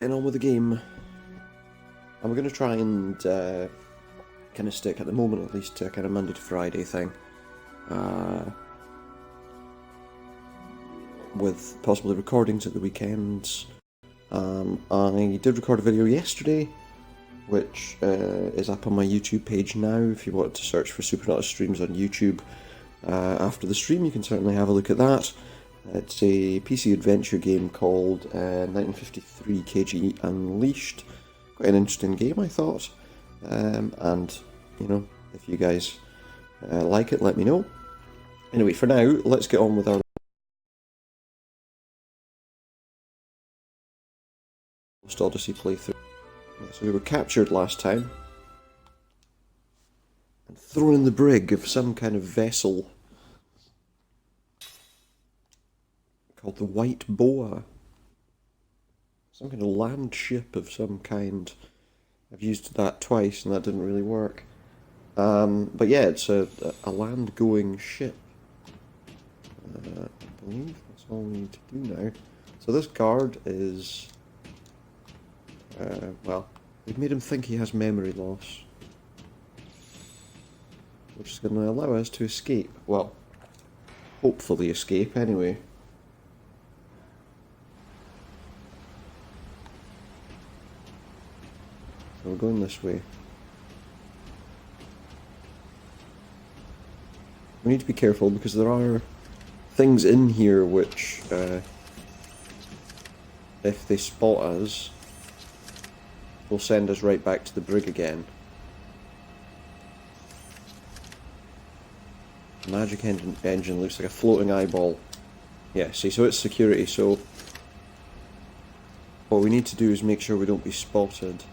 Getting on with the game. I'm going to try and kind of stick, at the moment at least, to a kind of Monday to Friday thing. With possibly recordings at the weekends. I did record a video yesterday, which is up on my YouTube page now. If you want to search for Supernauta Streams on YouTube after the stream, you can certainly have a look at that. It's a PC adventure game called 1953 KG Unleashed. Quite an interesting game, I thought. And, you know, if you guys like it, let me know. Anyway, for now, let's get on with our Odyssey playthrough. So we were captured last time and thrown in the brig of some kind of vessel called the White Boa. Some kind of land ship of some kind. I've used that twice and that didn't really work. But yeah, it's a land-going ship. I believe that's all we need to do now. So this guard is... well, we've made him think he has memory loss, which is going to allow us to escape. Well, hopefully escape anyway. So we're going this way. We need to be careful because there are things in here which, if they spot us, will send us right back to the brig again. The magic engine looks like a floating eyeball. Yeah, see, so it's security, so what we need to do is make sure we don't be spotted.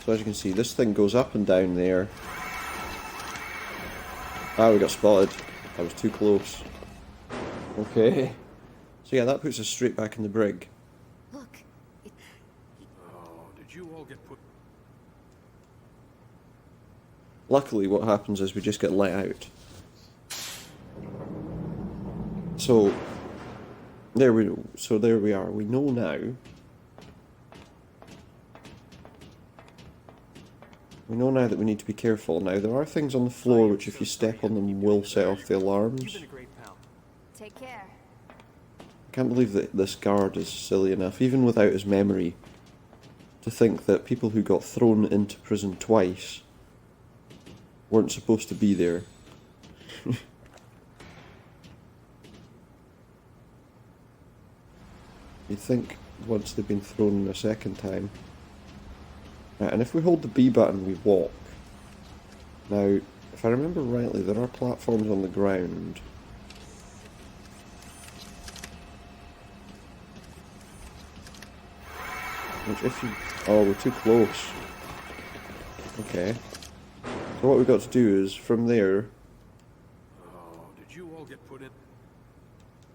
So as you can see, this thing goes up and down there. Ah, we got spotted. I was too close. Okay. So yeah, that puts us straight back in the brig. Look. Oh, did you all get put... Luckily, what happens is we just get let out. So there we are. We know now. We know now that we need to be careful. Now, there are things on the floor which, if you step on them, will set off the alarms. You've been a great pal. Take care. I can't believe that this guard is silly enough, even without his memory, to think that people who got thrown into prison twice weren't supposed to be there. You'd think once they've been thrown a second time. Right, and if we hold the B button, we walk. Now, if I remember rightly, there are platforms on the ground. Which if you... Oh, we're too close. Okay. So what we've got to do is, from there... Oh, did you all get put in...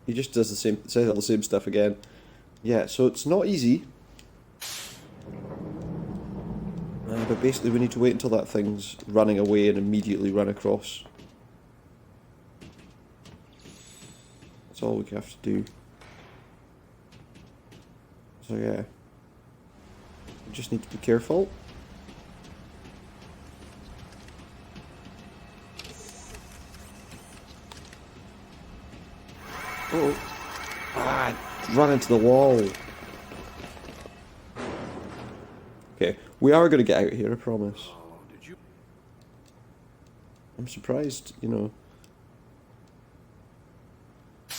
He just does the same, says all the same stuff again. Yeah, so it's not easy. But basically we need to wait until that thing's running away and immediately run across. That's all we have to do. So yeah. We just need to be careful. Oh! Ah! Run into the wall! Okay, we are going to get out here, I promise. Oh, did you... I'm surprised, you know.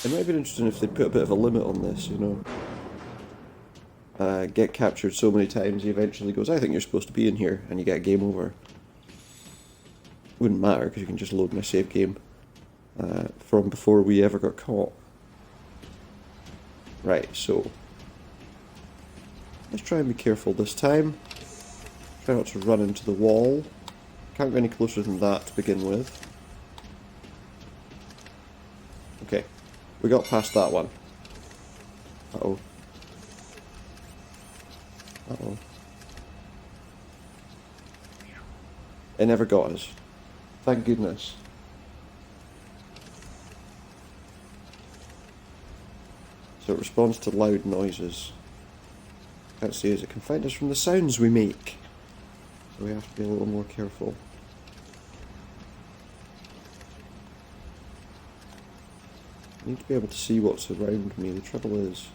It might have been interesting if they'd put a bit of a limit on this, you know. Get captured so many times, he eventually goes, I think you're supposed to be in here, and you get a game over. Wouldn't matter, because you can just load my save game from before we ever got caught. Right, so... let's try and be careful this time. Try not to run into the wall. Can't go any closer than that to begin with. Okay, we got past that one. Uh-oh. Uh-oh. It never got us. Thank goodness. So it responds to loud noises. Can't see as it can find us from the sounds we make. So we have to be a little more careful. I need to be able to see what's around me. The trouble is...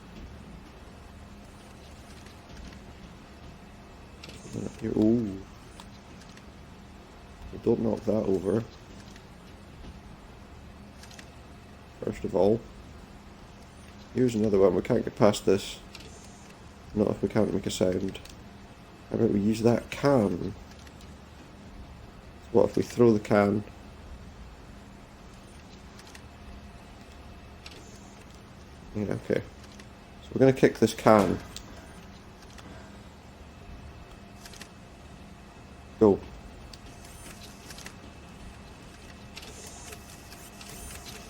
Here. Oh. Don't knock that over. First of all. Here's another one. We can't get past this. Not if we can't make a sound. How about we use that can? So what if we throw the can? Yeah, okay. So we're going to kick this can. Go.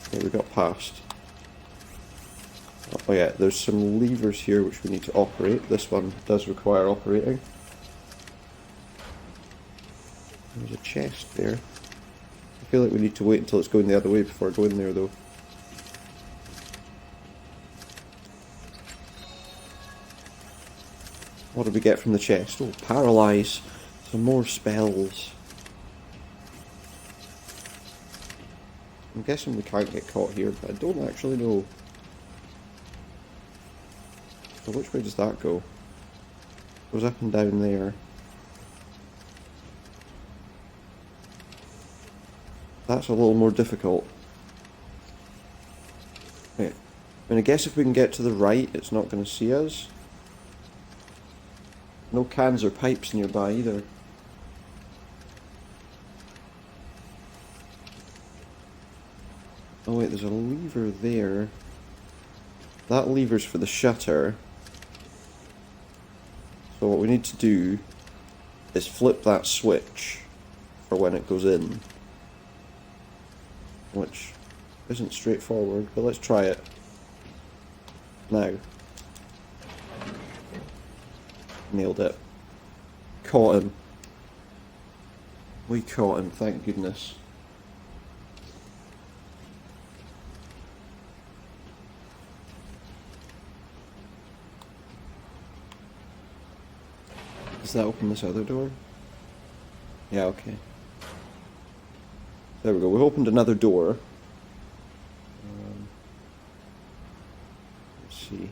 Okay, we got past. Oh yeah, there's some levers here which we need to operate. This one does require operating. There's a chest there. I feel like we need to wait until it's going the other way before going there though. What did we get from the chest? Oh, paralyze. Some more spells. I'm guessing we can't get caught here, but I don't actually know. So which way does that go? It goes up and down there. That's a little more difficult. Wait. I mean, I guess if we can get to the right, it's not going to see us. No cans or pipes nearby either. Oh wait, there's a lever there. That lever's for the shutter. So what we need to do is flip that switch for when it goes in. Which isn't straightforward, but let's try it. Now. Nailed it. Caught him. We caught him, thank goodness. Does that open this other door? Yeah, okay. There we go, we've opened another door. Let's see.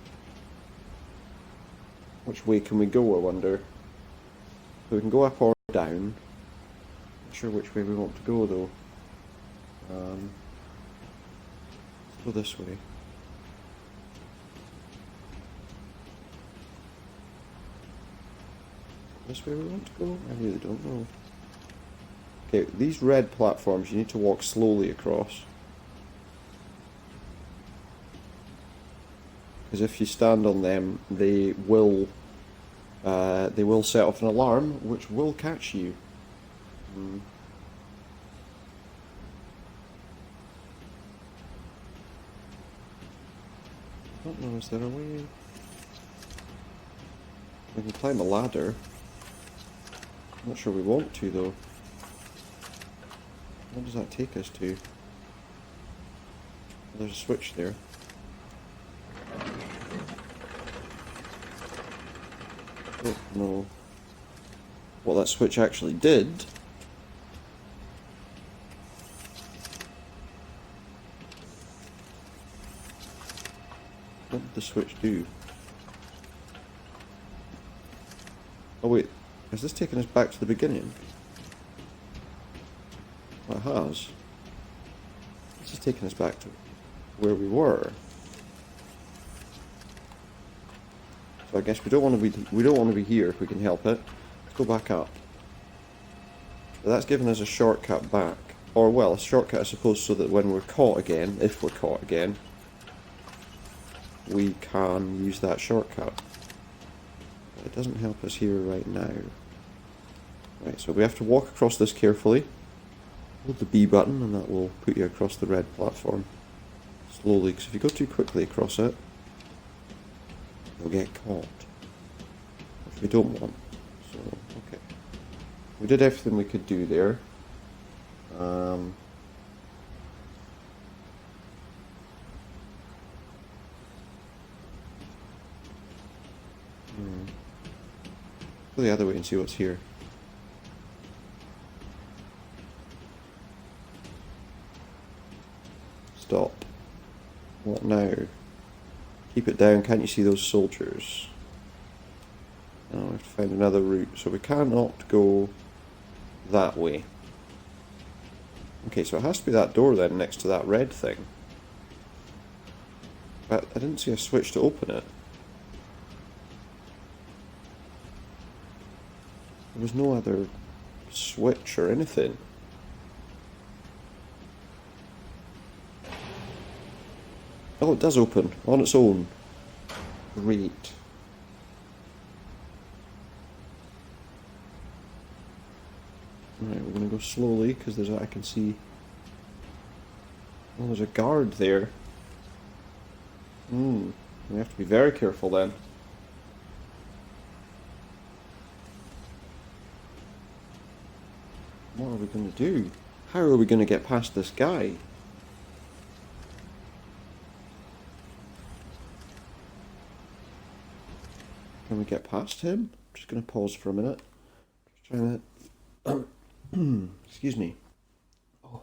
Which way can we go, I wonder? So we can go up or down. Not sure which way we want to go though. Let's go this way. This way we want to go? I really don't know. Okay, these red platforms you need to walk slowly across. Because if you stand on them, they will set off an alarm, which will catch you. I don't know, is there a way? We can climb a ladder. I'm not sure we want to though. What does that take us to? There's a switch there. Don't know what that switch actually did. What did the switch do? Oh wait, has this taken us back to the beginning? Well, it has. This has taken us back to where we were. So I guess we don't want to be here if we can help it. Let's go back up. So that's given us a shortcut back. Or well, a shortcut I suppose so that when we're caught again, if we're caught again, we can use that shortcut. But it doesn't help us here right now. Right, so we have to walk across this carefully. Hold the B button and that will put you across the red platform. Slowly, because if you go too quickly across it, you'll get caught. Which we don't want. So, okay. We did everything we could do there. Go the other way and see what's here. Stop. What now? Keep it down. Can't you see those soldiers? Oh, we have to find another route. So we cannot go that way. Okay, so it has to be that door then, next to that red thing. But I didn't see a switch to open it. There was no other switch or anything. Oh, it does open on its own. Great. Right, we're going to go slowly because there's I can see. Oh, there's a guard there. We have to be very careful then. What are we going to do? How are we going to get past this guy? Can we get past him? I'm just going to pause for a minute. Just trying to... Excuse me. Oh.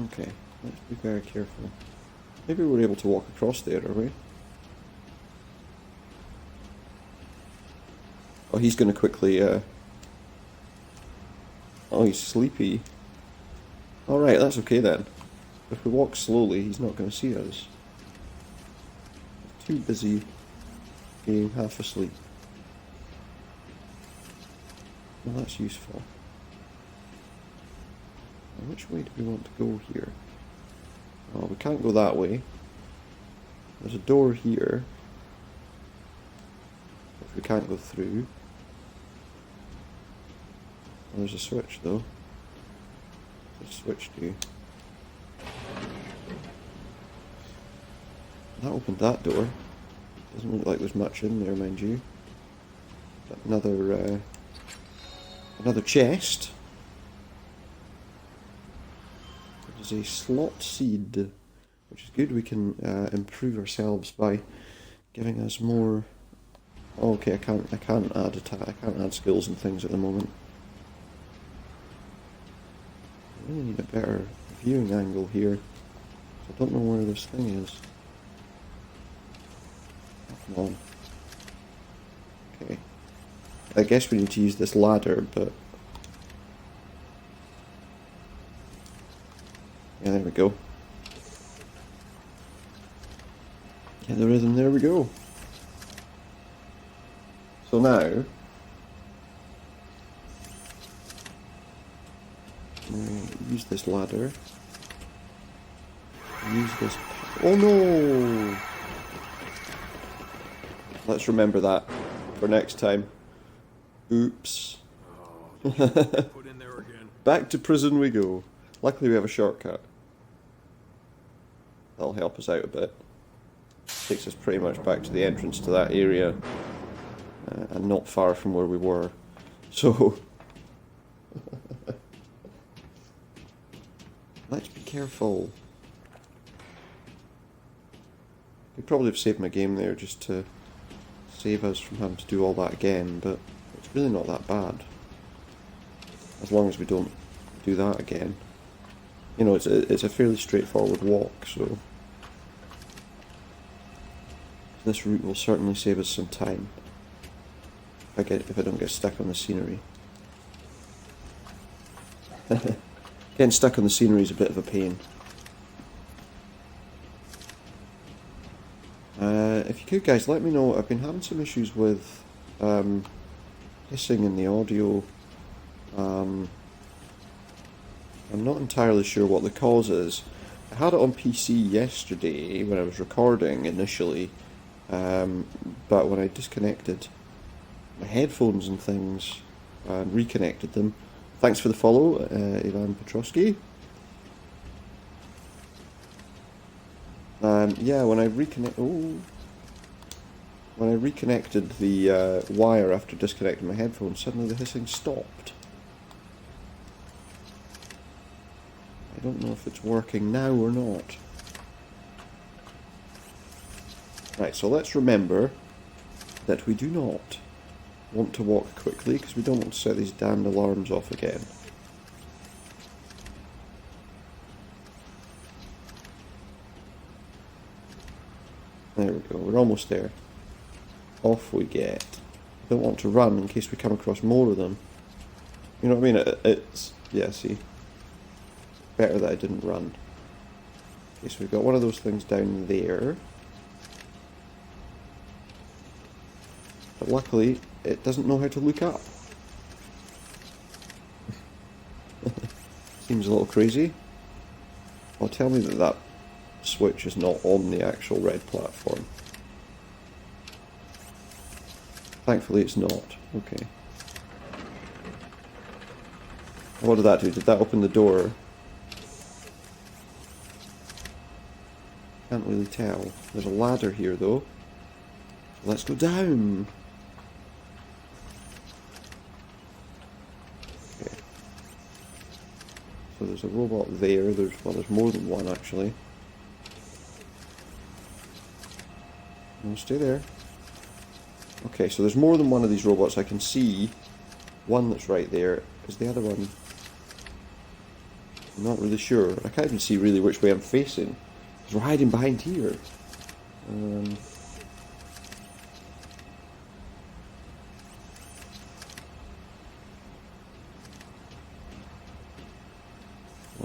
Okay, let's be very careful. Maybe we're able to walk across there, are we? Oh, he's going to quickly... Oh, he's sleepy. Alright, that's okay then. If we walk slowly, he's not going to see us. He's too busy being half asleep. Well, that's useful. Now, which way do we want to go here? Oh, we can't go that way. There's a door here, which we can't go through. Oh, there's a switch though. What's the switch do? That opened that door. Doesn't look like there's much in there, mind you. But another chest. There's a slot seed, which is good. We can improve ourselves by giving us more. Oh, okay, I can't add skills and things at the moment. I really need a better viewing angle here. I don't know where this thing is. Come on. Okay. I guess we need to use this ladder, but... Yeah, there we go. Get the rhythm, there we go. So now... use this ladder. Use this... Oh no! Let's remember that for next time. Oops. Oh, did you all get put in there again? Back to prison we go. Luckily we have a shortcut. That'll help us out a bit. Takes us pretty much back to the entrance to that area. And not far from where we were. So... Let's be careful. Could probably have saved my game there just to save us from having to do all that again, but it's really not that bad. As long as we don't do that again. You know, it's a fairly straightforward walk, so... This route will certainly save us some time. If I don't get stuck on the scenery. Getting stuck on the scenery is a bit of a pain. If you could, guys, let me know. I've been having some issues with hissing in the audio. I'm not entirely sure what the cause is. I had it on PC yesterday when I was recording initially, but when I disconnected my headphones and things and reconnected them. Thanks for the follow, Ivan Petrosky. Yeah, when I reconnected the wire after disconnecting my headphones, suddenly the hissing stopped. I don't know if it's working now or not. Right, so let's remember that we do not want to walk quickly because we don't want to set these damned alarms off again. There we go, we're almost there. Off we get. Don't want to run in case we come across more of them. You know what I mean? It's... yeah, see? Better that I didn't run. Okay, so we've got one of those things down there. But luckily, it doesn't know how to look up. Seems a little crazy. Well, tell me that that switch is not on the actual red platform. Thankfully it's not. Okay. What did that do? Did that open the door? Can't really tell. There's a ladder here though. Let's go down! Okay. So there's a robot there. Well, there's more than one actually. No, stay there. Okay, so there's more than one of these robots. I can see one that's right there. Is the other one? I'm not really sure. I can't even see really which way I'm facing. Because we're hiding behind here. Well,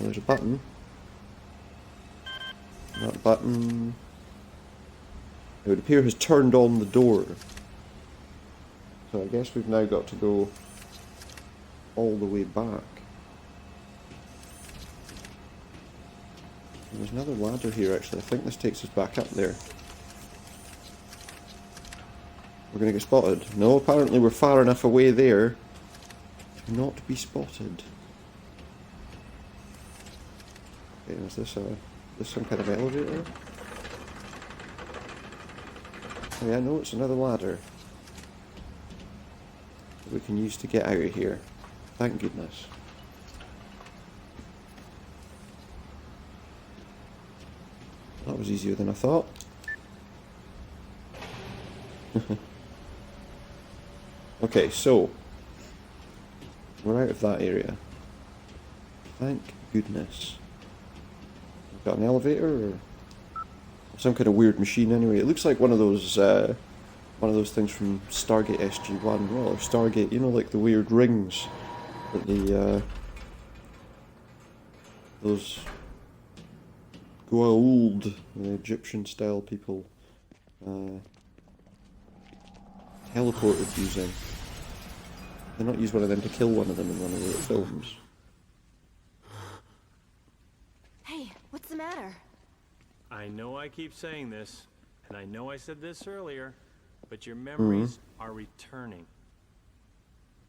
there's a button. That button, it would appear, has turned on the door. So I guess we've now got to go all the way back. And there's another ladder here actually. I think this takes us back up there. We're going to get spotted. No, apparently we're far enough away there to not be spotted. Okay, is this some kind of elevator? Oh yeah, no, it's another ladder that we can use to get out of here. Thank goodness. That was easier than I thought. Okay, so we're out of that area. Thank goodness. We've got an elevator or some kind of weird machine anyway. It looks like one of those things from Stargate SG-1. Well, or Stargate, you know, like the weird rings that those Goa'uld, the Egyptian-style people, teleported using. They not use one of them to kill one of them in one of the films. Hey, what's the matter? I know I keep saying this, and I know I said this earlier, but your memories are returning.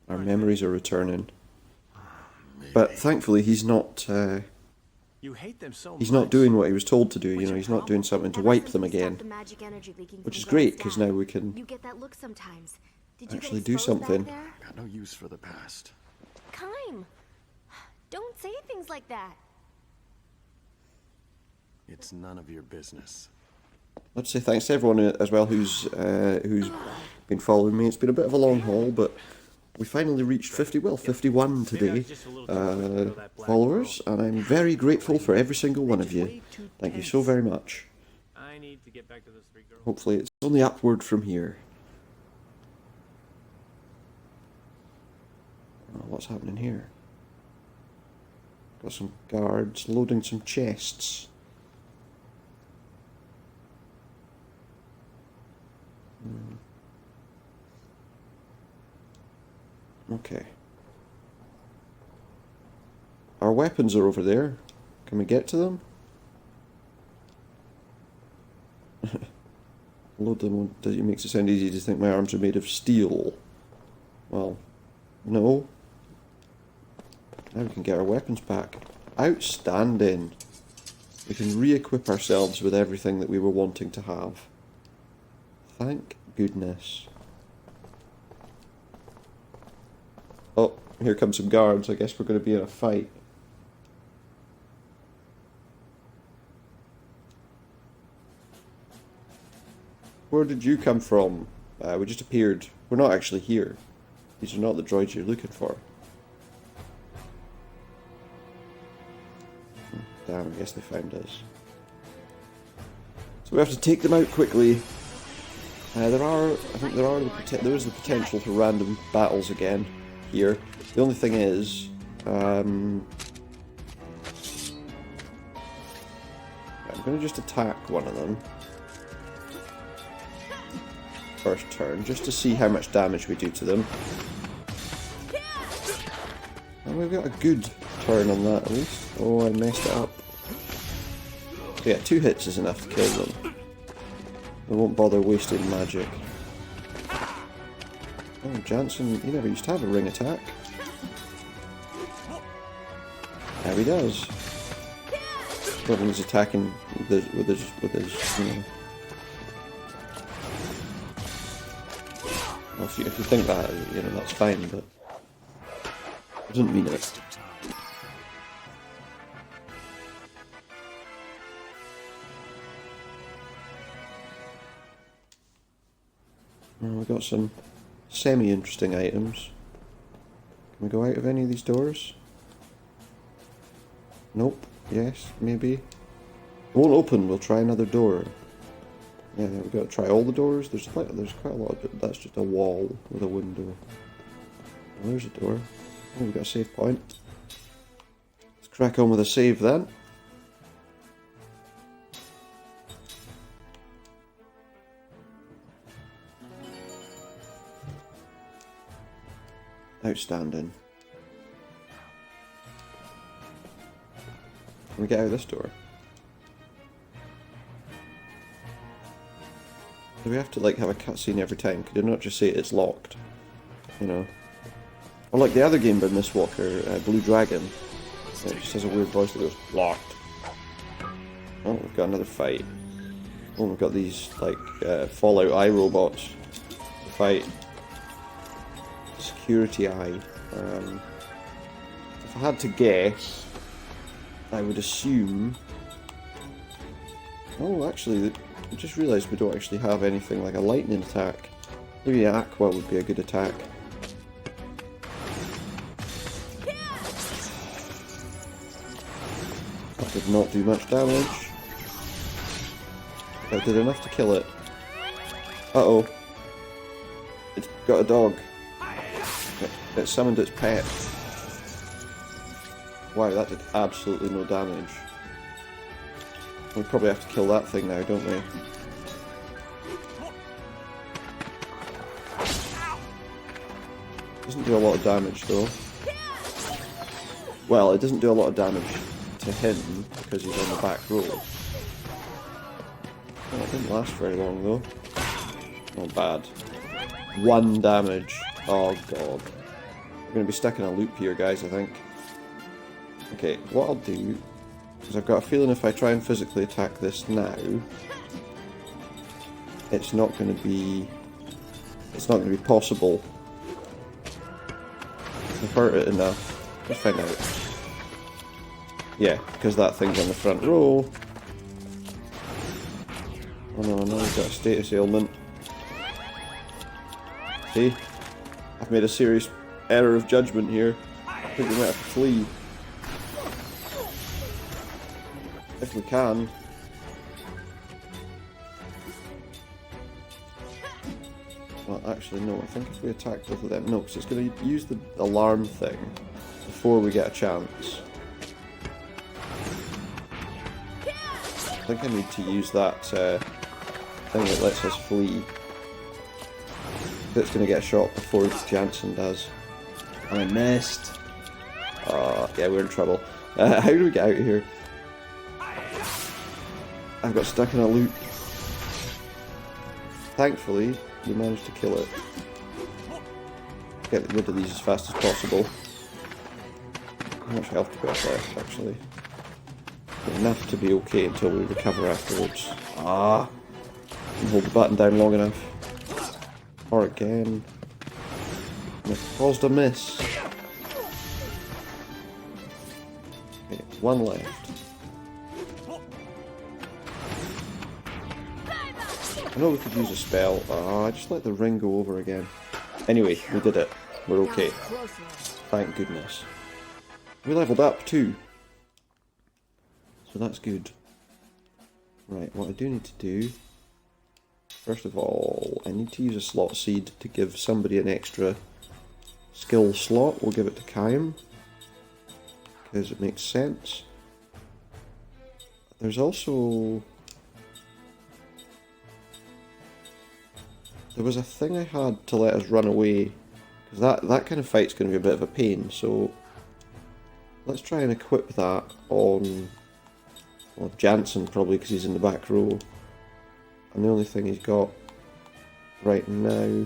Our memories are returning. But thankfully he's not... You hate them so he's much. not doing what he was told to do, you know, he's not doing something to wipe them again. Which is great, because now we can You get that look sometimes. Did you actually get do exposed back something. there? Got no use for the past. Kime, don't say things like that. It's none of your business. I'd say thanks to everyone as well who's been following me. It's been a bit of a long haul, but we finally reached 51 today followers, and I'm very grateful for every single one of you. Thank you so very much. I need to get back to those 3 girls. Hopefully it's only upward from here. Oh, what's happening here? Got some guards loading some chests. Okay. Our weapons are over there. Can we get to them? Load them. It makes it sound easy to think my arms are made of steel. Well, no. Now we can get our weapons back. Outstanding. We can re-equip ourselves with everything that we were wanting to have. Thank goodness. Oh, here come some guards. I guess we're going to be in a fight. where did you come from? We just appeared. We're not actually here. These are not the droids you're looking for. Damn, I guess they found us. So we have to take them out quickly. I think there is the potential for random battles again here. The only thing is, I'm going to just attack one of them first turn, just to see how much damage we do to them. And we've got a good turn on that at least. Oh, I messed it up. So yeah, 2 hits is enough to kill them. I won't bother wasting magic. Oh, Jansen, he never used to have a ring attack. Now he does. But when he's attacking with his, you know. Well, if you think that, you know, that's fine, but I didn't mean it. Well, we've got some semi-interesting items. Can we go out of any of these doors? Nope. Yes, maybe. It won't open, we'll try another door. Yeah, we've got to try all the doors. There's quite a lot of, that's just a wall with a window. Oh, there's a door. Oh, we've got a save point. Let's crack on with a save then. Outstanding. Can we get out of this door? Do we have to like have a cutscene every time? Could it not just say it's locked? You know? Or like the other game by Miss Walker, Blue Dragon. It just has a weird voice that goes, locked. Oh, we've got another fight. Oh, we've got these like Fallout Eye robots to fight. Security Eye. If I had to guess, I would assume... Oh, actually, I just realised we don't actually have anything like a lightning attack. Maybe Aqua would be a good attack. That did not do much damage. That did enough to kill it. Uh-oh. It's got a dog. It summoned its pet. Wow, that did absolutely no damage. We probably have to kill that thing now, don't we? Doesn't do a lot of damage though. Well, it doesn't do a lot of damage to him because he's on the back row. Oh, it didn't last very long though. Not bad. 1 damage. Oh god. We're going to be stuck in a loop here, guys, I think. Okay, what I'll do is I've got a feeling if I try and physically attack this now, it's not going to be possible to hurt it enough. Let's find out. Yeah, because that thing's on the front row. Oh no, now we've got a status ailment. See? I've made a serious error of judgment here. I think we might have to flee. If we can. Well, actually, no. I think if we attack both of them... No, because it's going to use the alarm thing before we get a chance. I think I need to use that thing that lets us flee. It's going to get shot before Jansen does. And I missed. Yeah, we're in trouble. How do we get out of here? I've got stuck in a loop. Thankfully, we managed to kill it. Get rid of these as fast as possible. How much health do we have left, actually? Enough to be okay until we recover afterwards. Ah! Can hold the button down long enough. Or again. And it caused a miss. Okay, 1 left. I know we could use a spell. Ah, I just let the ring go over again. Anyway, we did it. We're okay. Thank goodness. We leveled up too. So that's good. Right, what I do need to do... First of all, I need to use a slot seed to give somebody an extra skill slot. We'll give it to Kaim, because it makes sense. There's also... There was a thing I had to let us run away, because that kind of fight's going to be a bit of a pain, so... Let's try and equip that on... Well, Jansen probably, because he's in the back row. And the only thing he's got right now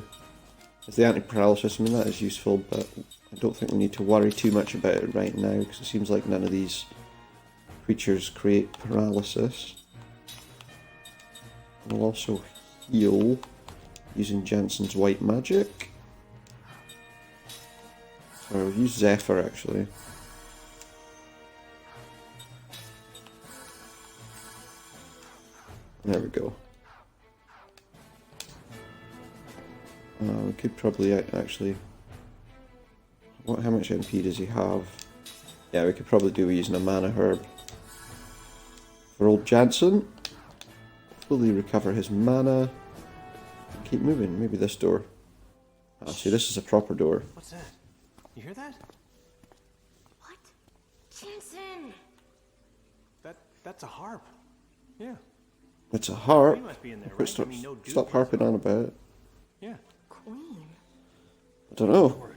is the anti-paralysis. I mean, that is useful, but I don't think we need to worry too much about it right now, because it seems like none of these creatures create paralysis. We'll also heal using Jansen's white magic. So we'll use Zephyr, actually. There we go. We could probably actually... How much MP does he have? Yeah, we could probably do using a mana herb. For old Jansen. Fully recover his mana. Keep moving. Maybe this door. Ah, see, this is a proper door. What's that? You hear that? What? Jensen! That's a harp. Yeah. It's a harp. Queen must be in there, right? Stop, I mean, no dude stop plays harping on about it. Yeah. Queen? I don't know.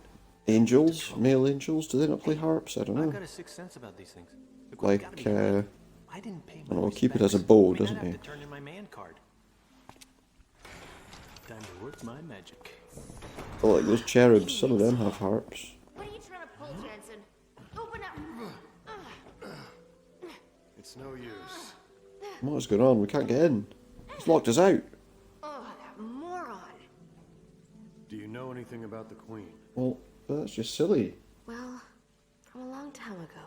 Angels? Male angels? Do they not play harps? I don't I've know. got a sixth sense about these things. The Like, queen's gotta be right. I didn't pay my well, Cupid has a respects. bow, I mean, doesn't I'd have he? to turn in my man card. Time to work my magic. Oh, like those cherubs, some of them have harps. What are you trying to pull, Jensen? Open up! It's no use. What's going on? We can't get in. He's locked us out. Oh, that moron! Do you know anything about the Queen? Well, that's just silly. Well, from a long time ago.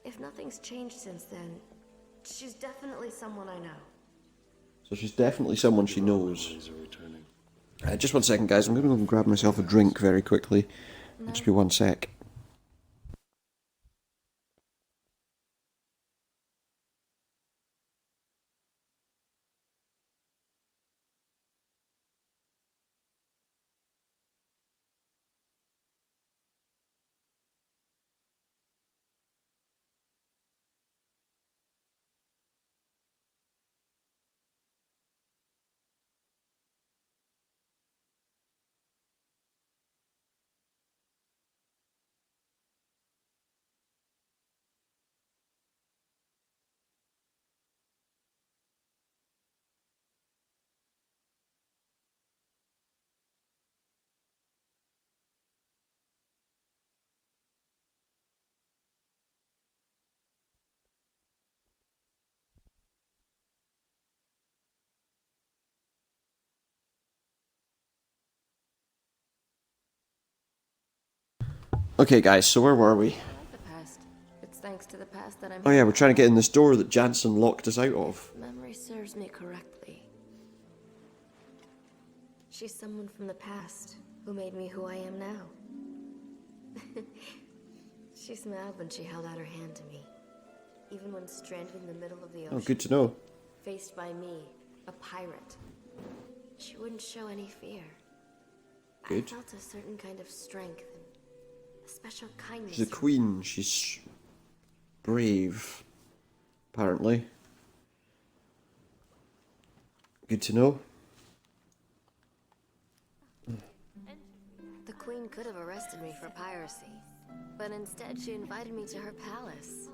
If nothing's changed since then, she's definitely someone I know. So she's definitely someone she knows. Memories are returning. Just one second, guys. I'm going to go and grab myself a drink very quickly. Just be one sec. Okay, guys, so where were we? I like the past. It's thanks to the past that I'm Oh yeah, we're trying to get in this door that Jansen locked us out of. Memory serves me correctly. She's someone from the past who made me who I am now. She smiled when she held out her hand to me. Even when stranded in the middle of the ocean. Oh, good to know. Faced by me, a pirate. She wouldn't show any fear. Good. I felt a certain kind of strength and a special kindness. She's a queen. She's brave, apparently. Good to know. The queen could have arrested me for piracy, but instead she invited me to her palace.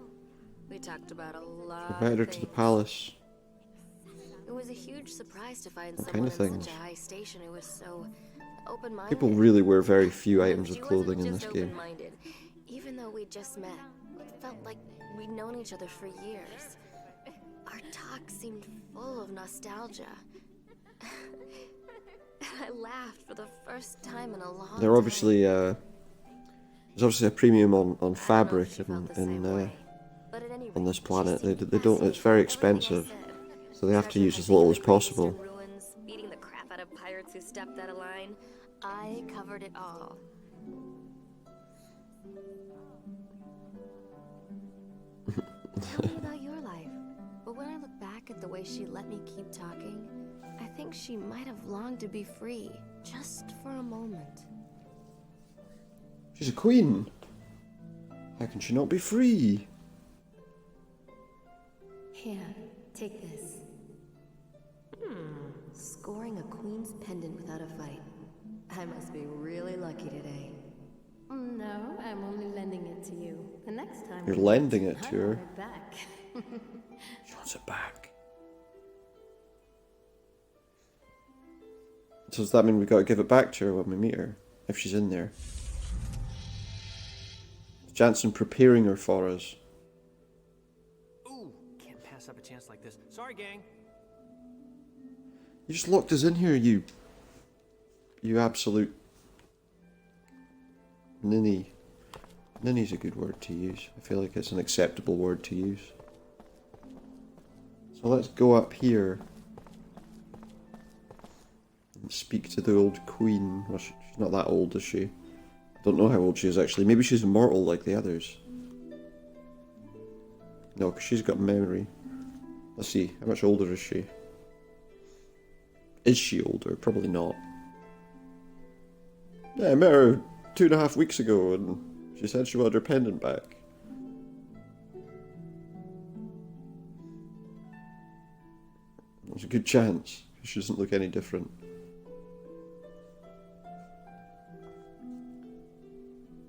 We talked about a lot Invited her of to the things. palace. It was a huge surprise to find What someone kind of in such things? a high station who was so open-minded. People really wear very few items She of clothing wasn't in this just game. open-minded. Even though we just met, it felt like we'd known each other for years. Our talk seemed full of nostalgia. I laughed for the first time in a long time. They're obviously there's obviously a premium on I don't know fabric if she felt the in same way, but at any on rate, this she planet. They seemed don't. It's very fascinated by everything I expensive, said. so they have to Especially use how as she little could as recreate possible. Eastern ruins, stepped out of line, I covered it all. Tell me about your life. But when I look back at the way she let me keep talking, I think she might have longed to be free, just for a moment. She's a queen. How can she not be free? Here, take this. Scoring a queen's pendant without a fight. I must be really lucky today. No, I'm only lending it to you. The next time You're lending it to her. I want it back. She wants it back. So does that mean we've got to give it back to her when we meet her? If she's in there? Is Jansen preparing her for us? Ooh, can't pass up a chance like this. Sorry, gang. You just locked us in here, you absolute ninny. Ninny's a good word to use. I feel like it's an acceptable word to use. So let's go up here and speak to the old queen. Well, she's not that old, is she? I don't know how old she is actually. Maybe she's immortal like the others. No, because she's got memory. Let's see, how much older is she? Is she older? Probably not. Yeah, I met her 2.5 weeks ago and she said she wanted her pendant back. There's a good chance. She doesn't look any different.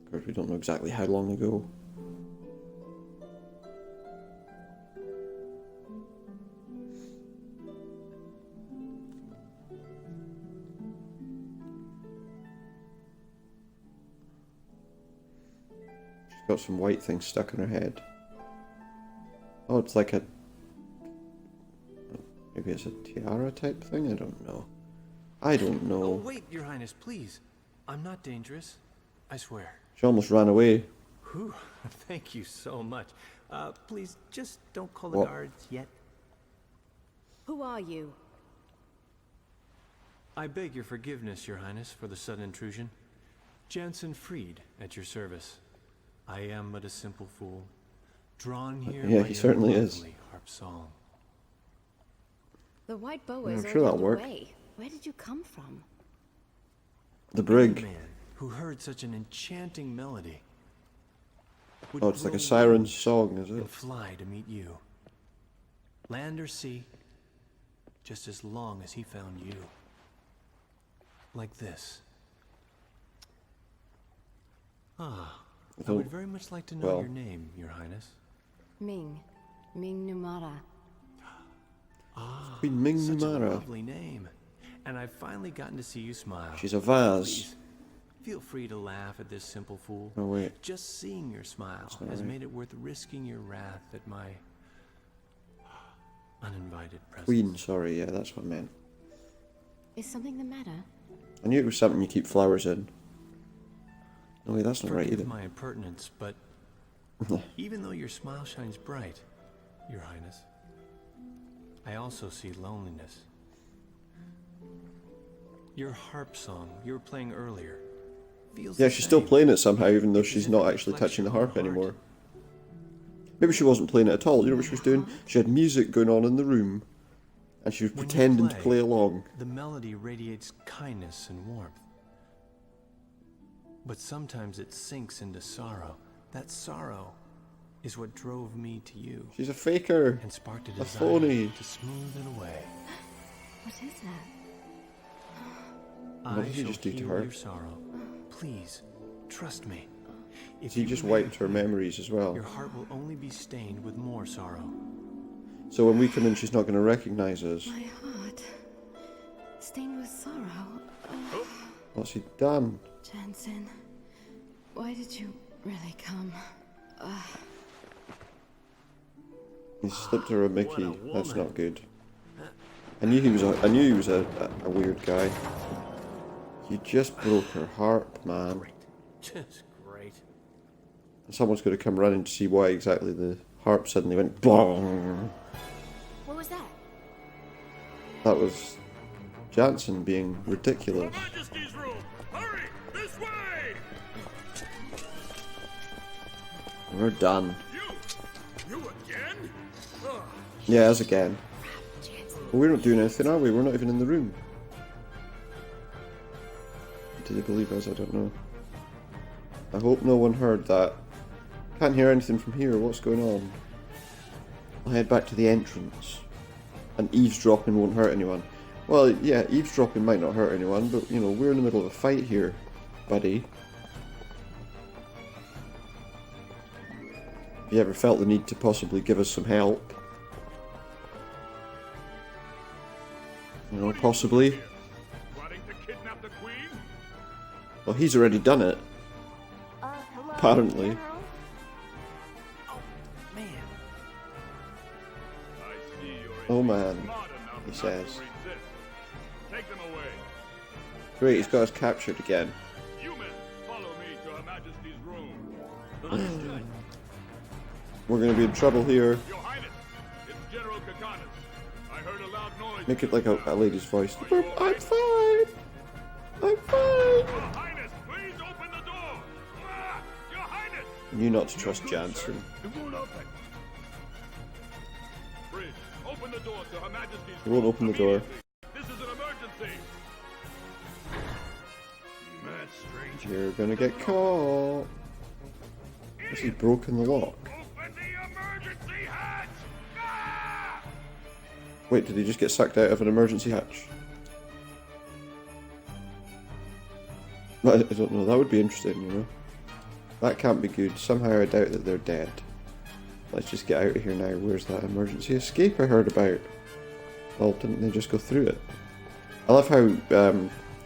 Of course, we don't know exactly how long ago. Got some white thing stuck in her head. Oh, it's like a... Maybe it's a tiara type thing? I don't know. I don't know. Oh, wait, Your Highness, please. I'm not dangerous. I swear. She almost ran away. Whew, thank you so much. Please, just don't call What? the guards yet. Who are you? I beg your forgiveness, Your Highness, for the sudden intrusion. Jansen Freed, at your service. I am but a simple fool, drawn here Yeah, by he your certainly is. lovely harp song. The white boa Yeah, is I'm sure that'll already work. away. Where did you come from? The A brig. man who heard such an enchanting melody would Oh, it's like grow a siren's song, is and it? fly to meet you. Land or sea, just as long as he found you. Like this. Ah, I would very much like to know well. your name, Your Highness. Ming Numara. Queen Ming Such a Numara. lovely name. And I've finally gotten to see you smile. She's a vase. Please, feel free to laugh at this simple fool. Oh wait. Just seeing your smile not has right. made it worth risking your wrath at my uninvited presence. Queen, sorry, yeah, that's what I meant. Is something the matter? I knew it was something you keep flowers in. No wait, that's not right Forgive either. my impertinence, but even though your smile shines bright, Your Highness, I also see loneliness. Your harp song you were playing earlier feels Yeah, the she's still same. playing it somehow, even though As she's if not a actually reflection touching the on harp heart. anymore. Maybe she wasn't playing it at all. You know what she was doing? She had music going on in the room, and she was When you pretending to play along. The melody radiates kindness and warmth. But sometimes it sinks into sorrow. That sorrow is what drove me to you She's a faker. and sparked a A desire phony. to smooth it away. What is that? What I did you shall just do to heal her? your sorrow. Please, trust me. If He you just remain wiped her here, memories as well. your heart will only be stained with more sorrow. So when we come in, she's not going to recognize us. My heart. Stained with sorrow. What's he done? Jansen, why did you really come? He slipped her a Mickey. What a That's woman. not good. I knew he was a weird guy. You just broke her heart, man. Great. Just great. And someone's going to come running to see why exactly the harp suddenly went bong. What was that? That was Jansen being ridiculous. Her Majesty's room! Hurry! This way! We're done. You again? Ugh. Yeah, as again. Well, we're not doing anything, are we? We're not even in the room. Do they believe us? I don't know. I hope no one heard that. Can't hear anything from here. What's going on? I'll head back to the entrance. And eavesdropping won't hurt anyone. Well, yeah, eavesdropping might not hurt anyone, but, you know, we're in the middle of a fight here, buddy. Have you ever felt the need to possibly give us some help? You know, possibly. Plotting to kidnap the Queen? Well, he's already done it. Hello? Apparently. General? I see you're Oh man, smart enough he not says. to resist. Take them away. Great, he's got us captured again. You men, follow me to Her Majesty's room. We're gonna be in trouble here. Your Highness, it's General Kakanis. I heard a loud noise. Make it like a lady's voice. Are you I'm alright? fine! I'm fine! Your Highness, please open the door. Your Highness. You not to trust Jansen. It won't open. Bridge, open the door to Her Majesty's He won't open the door. immediately. This is an emergency. Mad stranger. You're gonna get caught. Has he broken the lock? Open the emergency hatch! Ah! Wait, did he just get sucked out of an emergency hatch? I don't know, that would be interesting, you know? That can't be good. Somehow I doubt that they're dead. Let's just get out of here now. Where's that emergency escape I heard about? Well, didn't they just go through it? I love how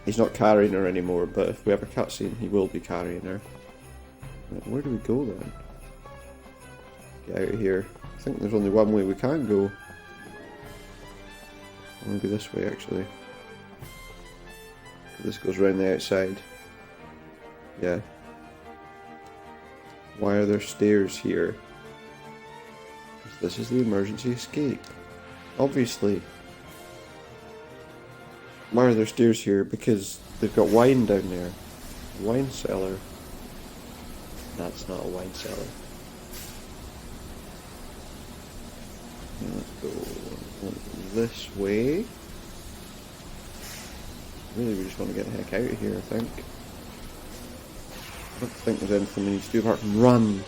he's not carrying her anymore, but if we have a cutscene, he will be carrying her. Right, where do we go then? Get out of here. I think there's only one way we can go. Or maybe this way, actually. This goes round the outside. Yeah. Why are there stairs here? 'Cause this is the emergency escape. Obviously. Why are there stairs here? Because they've got wine down there. Wine cellar. That's not a wine cellar. Yeah, let's go this way. Really, we just want to get the heck out of here, I think. I don't think there's anything we need to do apart from run.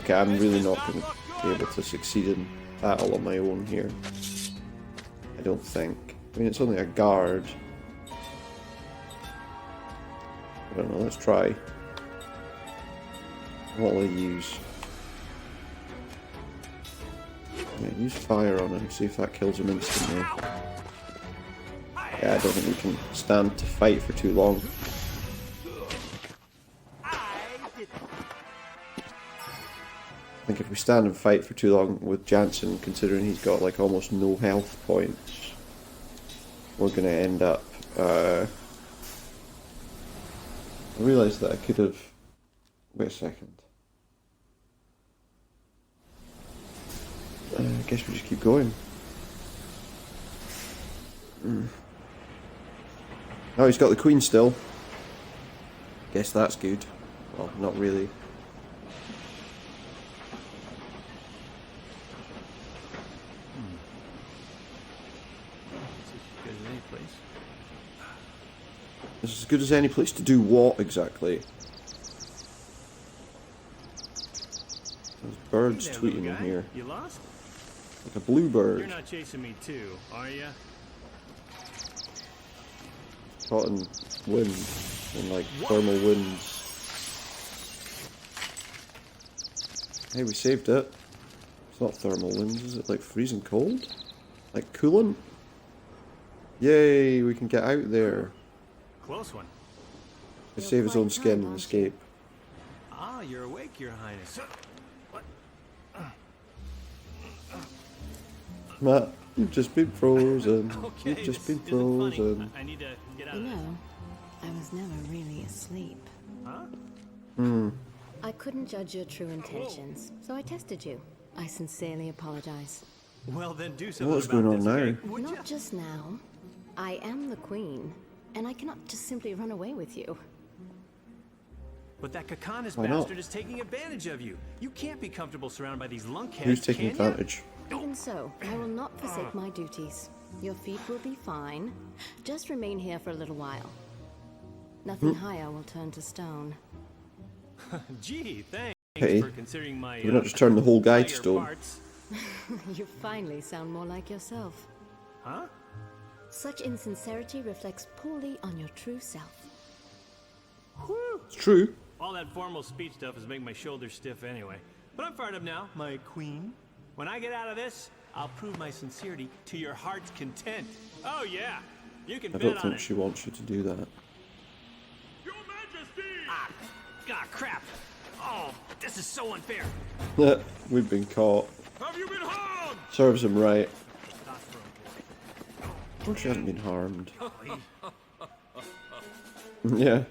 Okay, I'm really not going to be able to succeed in battle on my own here. I don't think. I mean, it's only a guard. I don't know, let's try. What will I use? Yeah, use fire on him, see if that kills him instantly. Yeah, I don't think we can stand to fight for too long. I think if we stand and fight for too long with Jansen, considering he's got like almost no health points, we're gonna end up, I realised that I could have... Wait a second. I guess we just keep going. Oh, he's got the Queen still. Guess that's good. Well, not really. This is as good as any place to do what exactly? There's birds Hey there, tweeting little in guy. here. You lost? Like a bluebird. You're not chasing me too, are ya? Caught in wind. And like thermal winds. Hey, we saved it. It's not thermal winds, is it like freezing cold? Like coolant? Yay, we can get out there. Close one. To You're save his quite own skin kind, and aren't escape. Ah, you're awake, Your Highness. Matt, you've just been frozen. Okay, You've just this been isn't funny. frozen. I need to get out You of this. know, I was never really asleep. Huh? I couldn't judge your true intentions, so I tested you. I sincerely apologize. Well, then do something What's about going on this, now? okay? Would ya? Not just now. I am the queen, and I cannot just simply run away with you. But that Kakanas Why not? bastard is taking advantage of you. You can't be comfortable surrounded by these lunkheads, Who's taking can ya? advantage? Even so, I will not forsake my duties. Your feet will be fine. Just remain here for a little while. Nothing higher will turn to stone. Gee, thanks Hey, for considering my. We're not just turn the whole guy to higher stone. parts. You finally sound more like yourself. Huh? Such insincerity reflects poorly on your true self. It's true. All that formal speech stuff is making my shoulders stiff anyway. But I'm fired up now, my queen. When I get out of this, I'll prove my sincerity to your heart's content. Oh yeah, you can I bet don't on think it. she wants you to do that. Your Majesty! Ah, crap. Oh, this is so unfair. We've been caught. Have you been harmed? Serves him right. Oh, she hasn't been harmed. Yeah.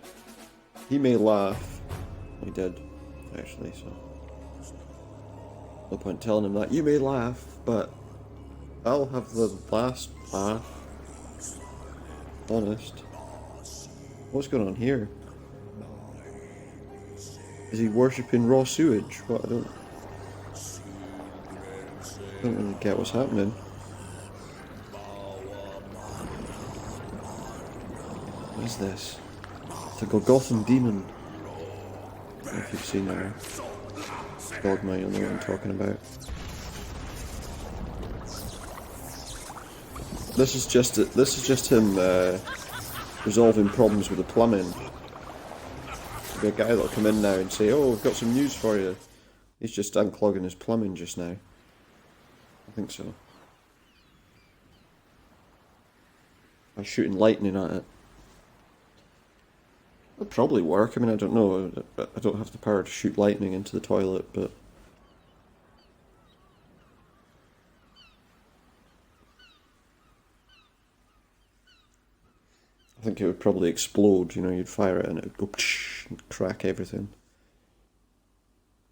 He may laugh. He did, actually, so. No point telling him that. You may laugh, but I'll have the last laugh. Honest. What's going on here? Is he worshipping raw sewage? What? I don't really get what's happening. What is this? It's a Golgothan demon. I don't know if you've seen her. Dogma, you'll know what I'm talking about. This is just him resolving problems with the plumbing. There'll be a guy that'll come in now and say, "Oh, we've got some news for you." He's just unclogging his plumbing just now. I think so. By shooting lightning at it. It'll probably work. I mean, I don't know. I don't have the power to shoot lightning into the toilet, but... I think it would probably explode, you know, you'd fire it and it would go psh and crack everything.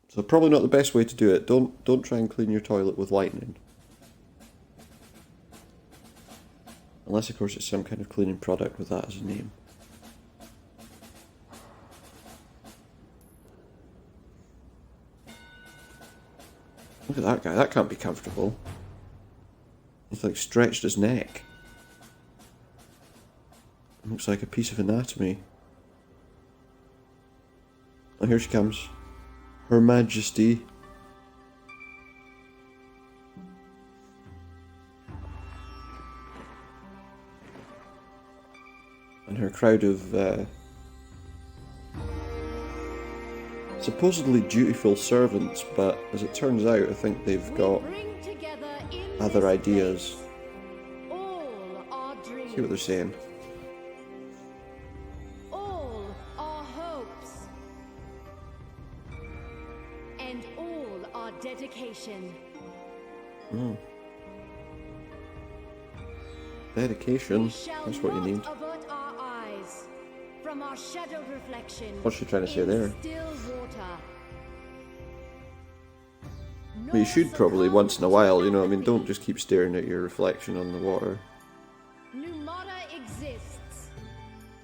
So probably not the best way to do it. Don't try and clean your toilet with lightning. Unless, of course, it's some kind of cleaning product with that as a name. Look at that guy, that can't be comfortable. He's like stretched his neck. Looks like a piece of anatomy. Oh, here she comes. Her Majesty. And her crowd of supposedly dutiful servants, but as it turns out, I think they've got other ideas. See what they're saying. All our hopes and all our dedication. Dedication. That's what you need. Avert our eyes from our shadowed reflection. What's she trying to say there? Still water. But you should probably once in a while, you know, I mean, don't just keep staring at your reflection on the water. Numata exists.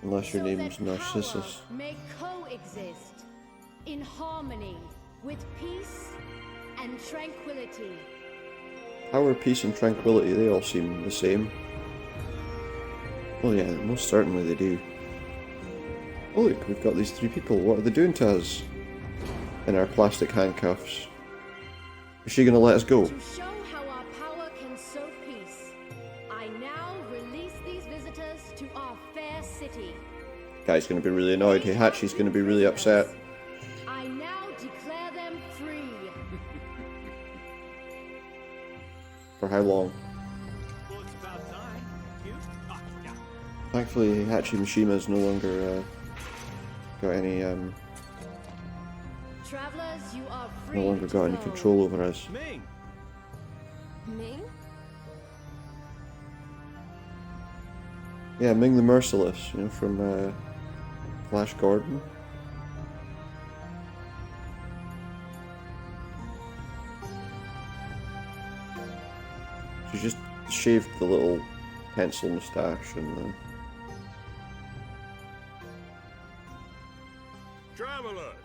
Unless your so name's that Narcissus. power may coexist in harmony with peace and tranquility. Power, peace, and tranquility, they all seem the same. Well, yeah, most certainly they do. Oh, look, we've got these three people. What are they doing to us? In our plastic handcuffs. Is she going to let us go? To show how our power can sow peace, I now release these visitors to our fair city. Guy's going to be really annoyed. Heihachi's going to be really upset. I now declare them free. For how long? Well, it's about time. You? Ah, yeah. Thankfully, Heihachi Mishima's no longer got any, Travelers, you are free. no longer to got any go. control over us. Ming! Ming? Yeah, Ming the Merciless, you know, from Flash Gordon. She just shaved the little pencil moustache and the... Travelers,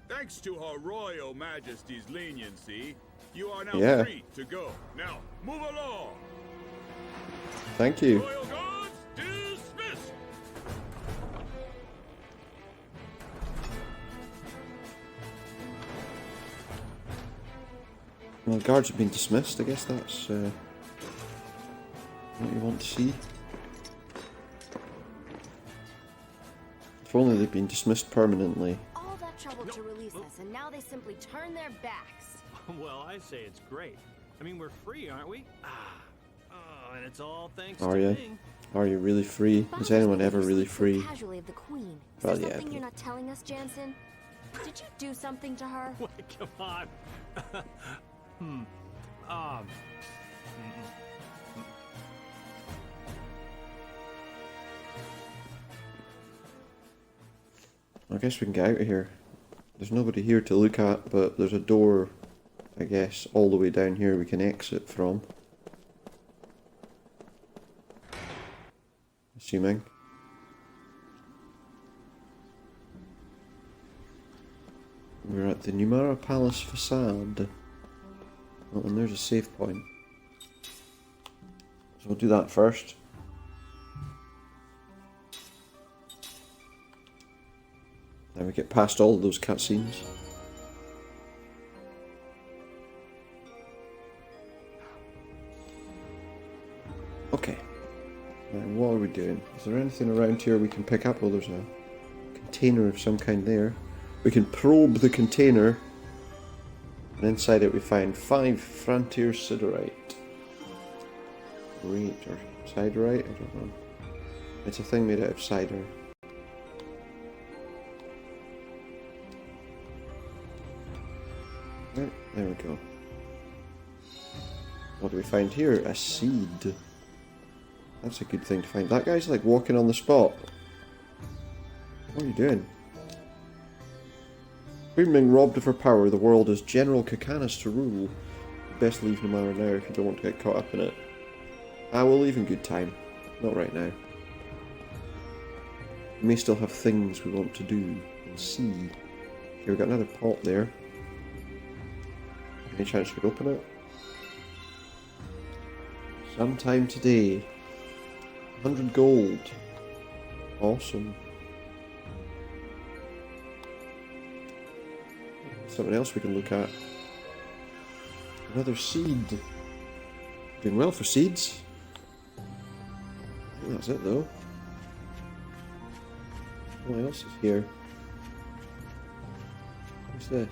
thanks to Her Royal Majesty's leniency, you are now Yeah. free to go. Now, move along. Thank you. Royal Guards, dismissed. Well, the guards have been dismissed. I guess that's what you want to see. If only they'd been dismissed permanently. All that trouble to release us, and now they simply turn their backs. Well, I say it's great. I mean, we're free, aren't we? Oh, and it's all thanks Are to you? me. Are you really free? Is anyone ever really free? Casually of the Queen. Is Well, there yeah, something but- you're not telling us, Jansen? Did you do something to her? What? Come on. I guess we can get out of here. There's nobody here to look at, but there's a door, I guess, all the way down here we can exit from. Assuming. We're at the Numara Palace facade. Oh, and there's a save point. So we'll do that first. Then we get past all of those cutscenes. Okay. Now what are we doing? Is there anything around here we can pick up? Oh, there's a container of some kind there. We can probe the container. And inside it we find 5 Frontier Siderite. Great, or Siderite? I don't know. It's a thing made out of cider. Right, there we go. What do we find here? A seed. That's a good thing to find. That guy's like walking on the spot. What are you doing? Queen being robbed of her power, the world has General Kakanis to rule. Best leave Numara now if you don't want to get caught up in it. I will leave in good time. Not right now. We may still have things we want to do and see. Okay, we've got another pot there. Any chance you could open it? Sometime today. 100 gold. Awesome. Something else we can look at. Another seed. Doing well for seeds. I think that's it though. What else is here? What's this?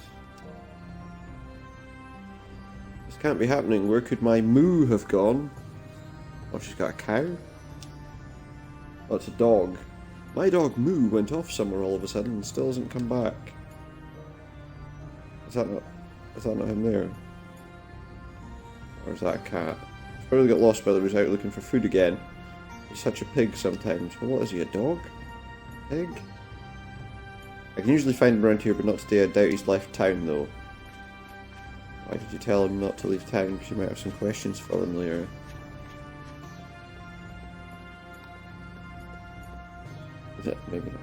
This can't be happening. Where could my moo have gone? Oh, she's got a cow? Oh, it's a dog. My dog Moo went off somewhere all of a sudden and still hasn't come back. Is that not him there? Or is that a cat? He's probably got lost while he was out looking for food again. He's such a pig sometimes. Well, what is he, a dog? Pig? I can usually find him around here, but not today. I doubt he's left town, though. Why did you tell him not to leave town? Because you might have some questions for him later. Is it? Maybe not.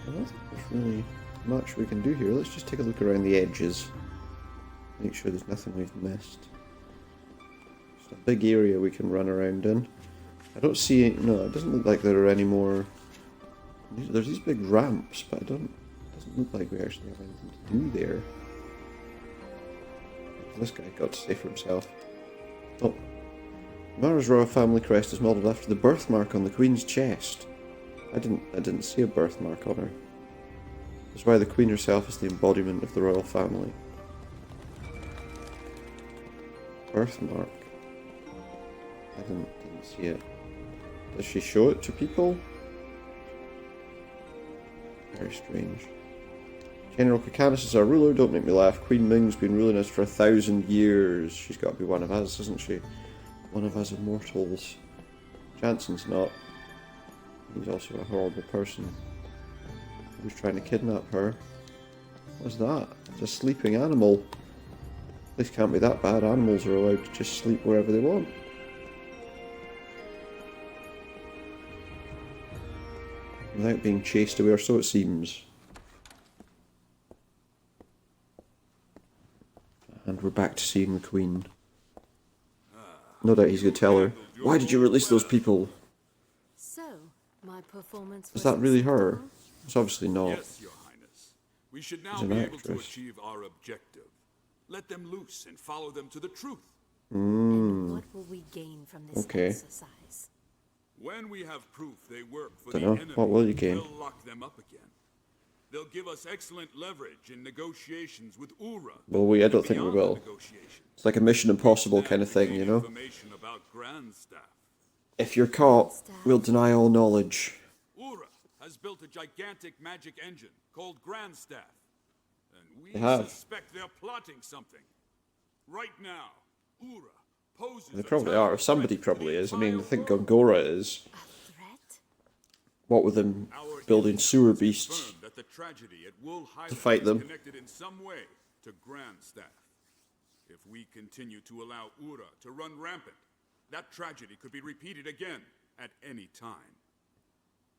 I don't think there's really much we can do here. Let's just take a look around the edges. Make sure there's nothing we've missed. It's a big area we can run around in. I don't see... No, it doesn't look like there are any more... There's these big ramps, but it doesn't look like we actually have anything to do there. This guy got to say for himself. Oh. Mara's royal family crest is modelled after the birthmark on the Queen's chest. I didn't see a birthmark on her. That's why the Queen herself is the embodiment of the royal family. Birthmark. I didn't see it. Does she show it to people? Very strange. General Kakanis is our ruler, don't make me laugh. Queen Ming's been ruling us for 1,000 years. She's got to be one of us, isn't she? One of us immortals. Jansen's not. He's also a horrible person. Who's trying to kidnap her? What's that? It's a sleeping animal. This can't be that bad. Animals are allowed to just sleep wherever they want. without being chased away, or so it seems. And we're back to seeing the Queen. No doubt he's going to tell her, "Why did you release those people?" So, my performance Is was that really her? acceptable? It's obviously not. Yes, Your Highness. We should now She's an be able to actress. achieve our objective. Let them loose and follow them to the truth. And what will we gain from this Okay. exercise? When we have proof they work for Dunno. the enemy, What will you gain? we'll lock them up again. They'll give us excellent leverage in negotiations with Ura. Well, I don't think we Beyond the will. negotiations, It's like a Mission Impossible now kind of we thing, gain you know? information about Grandstaff. If you're caught, we'll deny all knowledge. Ura has built a gigantic magic engine called Grandstaff. And we They have. suspect they're plotting something. Right now, Ura poses They a probably terrible are. Somebody threat to probably the is. I mean, I entire think world. Gongora is. A threat? What with them Our building intel sewer has beasts confirmed that the tragedy at Wool Highland to fight is them. connected in some way to Grandstaff. If we continue to allow Ura to run rampant, that tragedy could be repeated again at any time.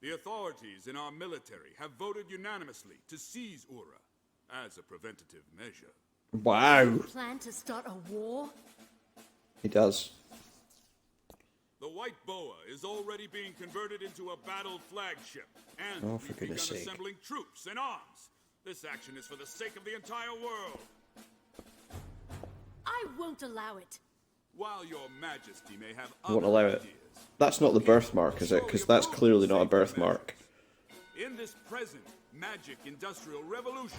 The authorities in our military have voted unanimously to seize Ura as a preventative measure. Wow. Plan to start a war? He does. The White Boa is already being converted into a battle flagship, and Oh, for we've begun goodness sake. assembling troops and arms. This action is for the sake of the entire world. I won't allow it. While your Majesty may have I won't other allow it. ideas, That's not the birthmark, is it? Because that's clearly not a birthmark. in this present magic industrial revolution,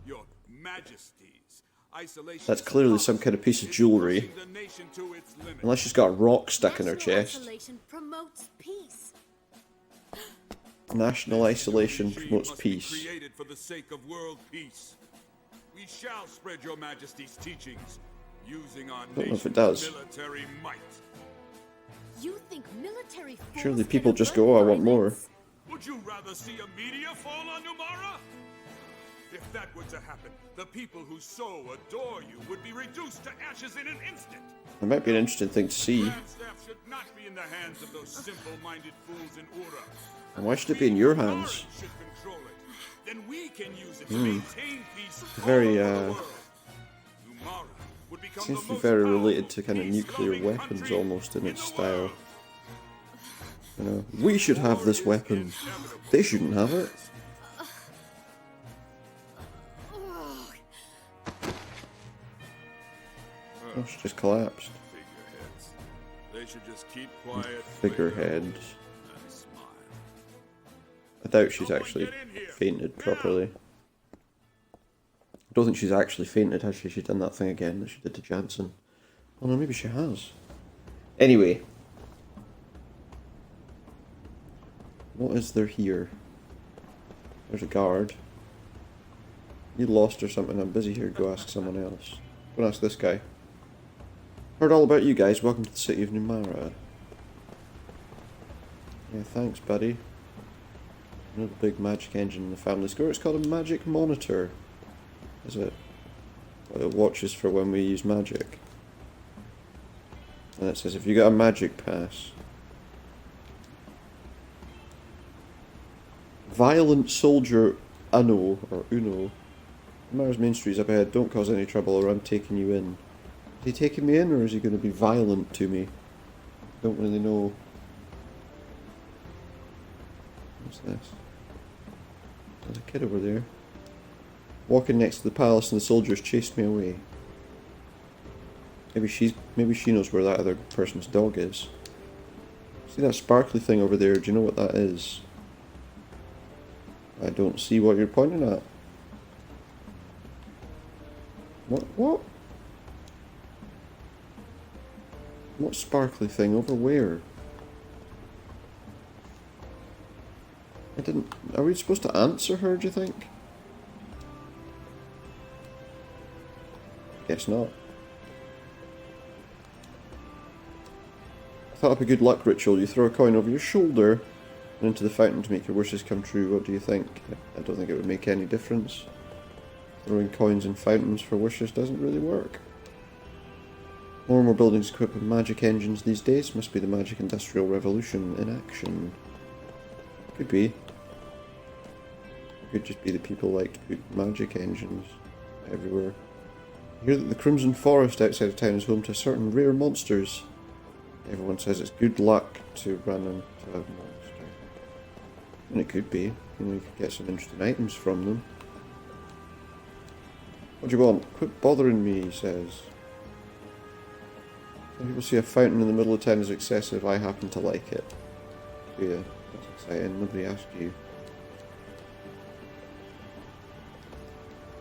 your Majesty's isolation. That's clearly some kind of piece of jewellery. is pushing the nation to its limits. Unless she's got a rock stuck in her National chest. isolation promotes peace. National isolation Regime promotes must be peace. created for the sake of world peace. We shall spread your Majesty's teachings using our know if it nation's does. military might. You think military force Surely can people just avert go, "Oh, I want more." violence? Would you rather see a meteor fall on Numara? If that were to happen, the people who so adore you would be reduced to ashes in an instant. It might be an interesting thing to see. Grandstaff should not be in the hands of those simple-minded fools in Ura. And why should it be in your We, hands? Umari, should control it. Then we can use it to maintain peace Very, all over the world. Numara would become Seems the to be most very powerful, related to kind of nuclear peace-loving weapons country almost in in its the style. world. You know, we should have this weapon. They shouldn't have it. Oh, she just collapsed. Figureheads. They should just keep quiet. Figureheads. And smile. I doubt she's actually fainted properly. I don't think she's actually fainted, has she? She's done that thing again that she did to Jansen. Oh no, maybe she has. Anyway. What is there here? There's a guard. You lost or something? I'm busy here. Go ask someone else. Go ask this guy. Heard all about you guys. Welcome to the city of Numara. Yeah, thanks, buddy. Another big magic engine in the family store. It's called a magic monitor. Is it? Well, it watches for when we use magic. And it says if you got a magic pass. Violent soldier Uno, or Uno. Mara's Main Street's up ahead. Don't cause any trouble or I'm taking you in. Is he taking me in or is he going to be violent to me? Don't really know. What's this? There's a kid over there. Walking next to the palace and the soldiers chased me away. Maybe she knows where that other person's dog is. See that sparkly thing over there? Do you know what that is? I don't see what you're pointing at. What? What sparkly thing over where? I didn't... Are we supposed to answer her, do you think? Guess not. I thought up a good luck ritual. You throw a coin over your shoulder and into the fountain to make your wishes come true. What do you think? I don't think it would make any difference. Throwing coins in fountains for wishes doesn't really work. More and more buildings equipped with magic engines these days. Must be the magic industrial revolution in action. Could be. Could just be the people like to put magic engines everywhere. I hear that the Crimson Forest outside of town is home to certain rare monsters. Everyone says it's good luck to run into a monster. And it could be. You know, you could get some interesting items from them. What do you want? Quit bothering me, he says. Some people see a fountain in the middle of town as excessive. I happen to like it. Yeah, that's exciting. Nobody asked you.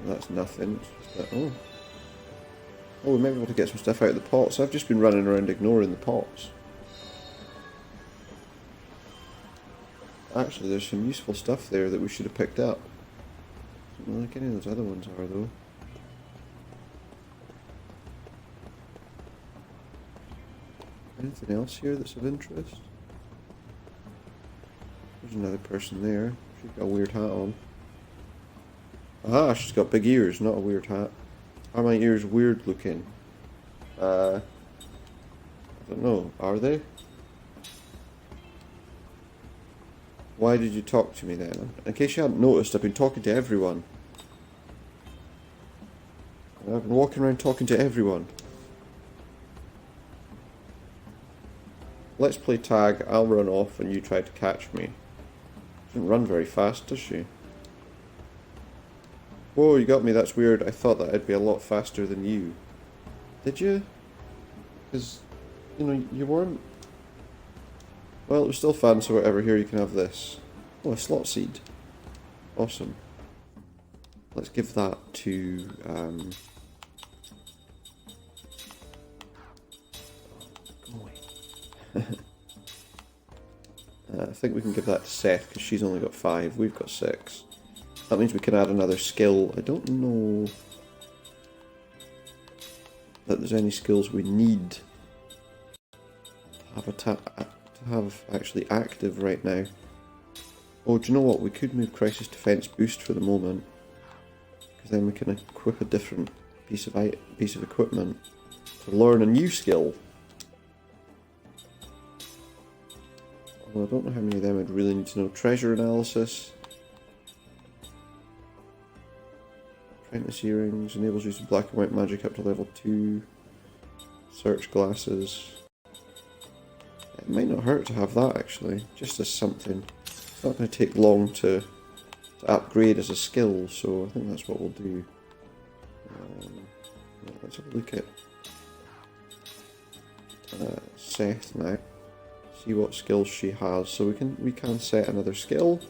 That's nothing. It's just that, oh, we might be able to get some stuff out of the pots. I've just been running around ignoring the pots. Actually, there's some useful stuff there that we should have picked up. Not like any of those other ones are, though. Anything else here that's of interest? There's another person there. She's got a weird hat on. Aha, she's got big ears, not a weird hat. Are my ears weird looking? I don't know. Are they? Why did you talk to me then? In case you hadn't noticed, I've been talking to everyone. I've been walking around talking to everyone. Let's play tag, I'll run off and you try to catch me. She doesn't run very fast, does she? Whoa, you got me, that's weird. I thought that I'd be a lot faster than you. Did you? Because, you know, you weren't. Well, it was still fun, so whatever, here you can have this. Oh, a slot seed. Awesome. Let's give that to, go away. I think we can give that to Seth, because she's only got 5, we've got 6. That means we can add another skill. I don't know that there's any skills we need to have actually active right now. Oh, do you know what? We could move Crisis Defense Boost for the moment, because then we can equip a different piece of equipment to learn a new skill. Well, I don't know how many of them I'd really need to know. Treasure analysis. Apprentice earrings enables use of black and white magic up to level 2. Search glasses. It might not hurt to have that actually, just as something. It's not going to take long to upgrade as a skill, so I think that's what we'll do. Let's have a look at Seth now. See what skills she has. So we can set another skill.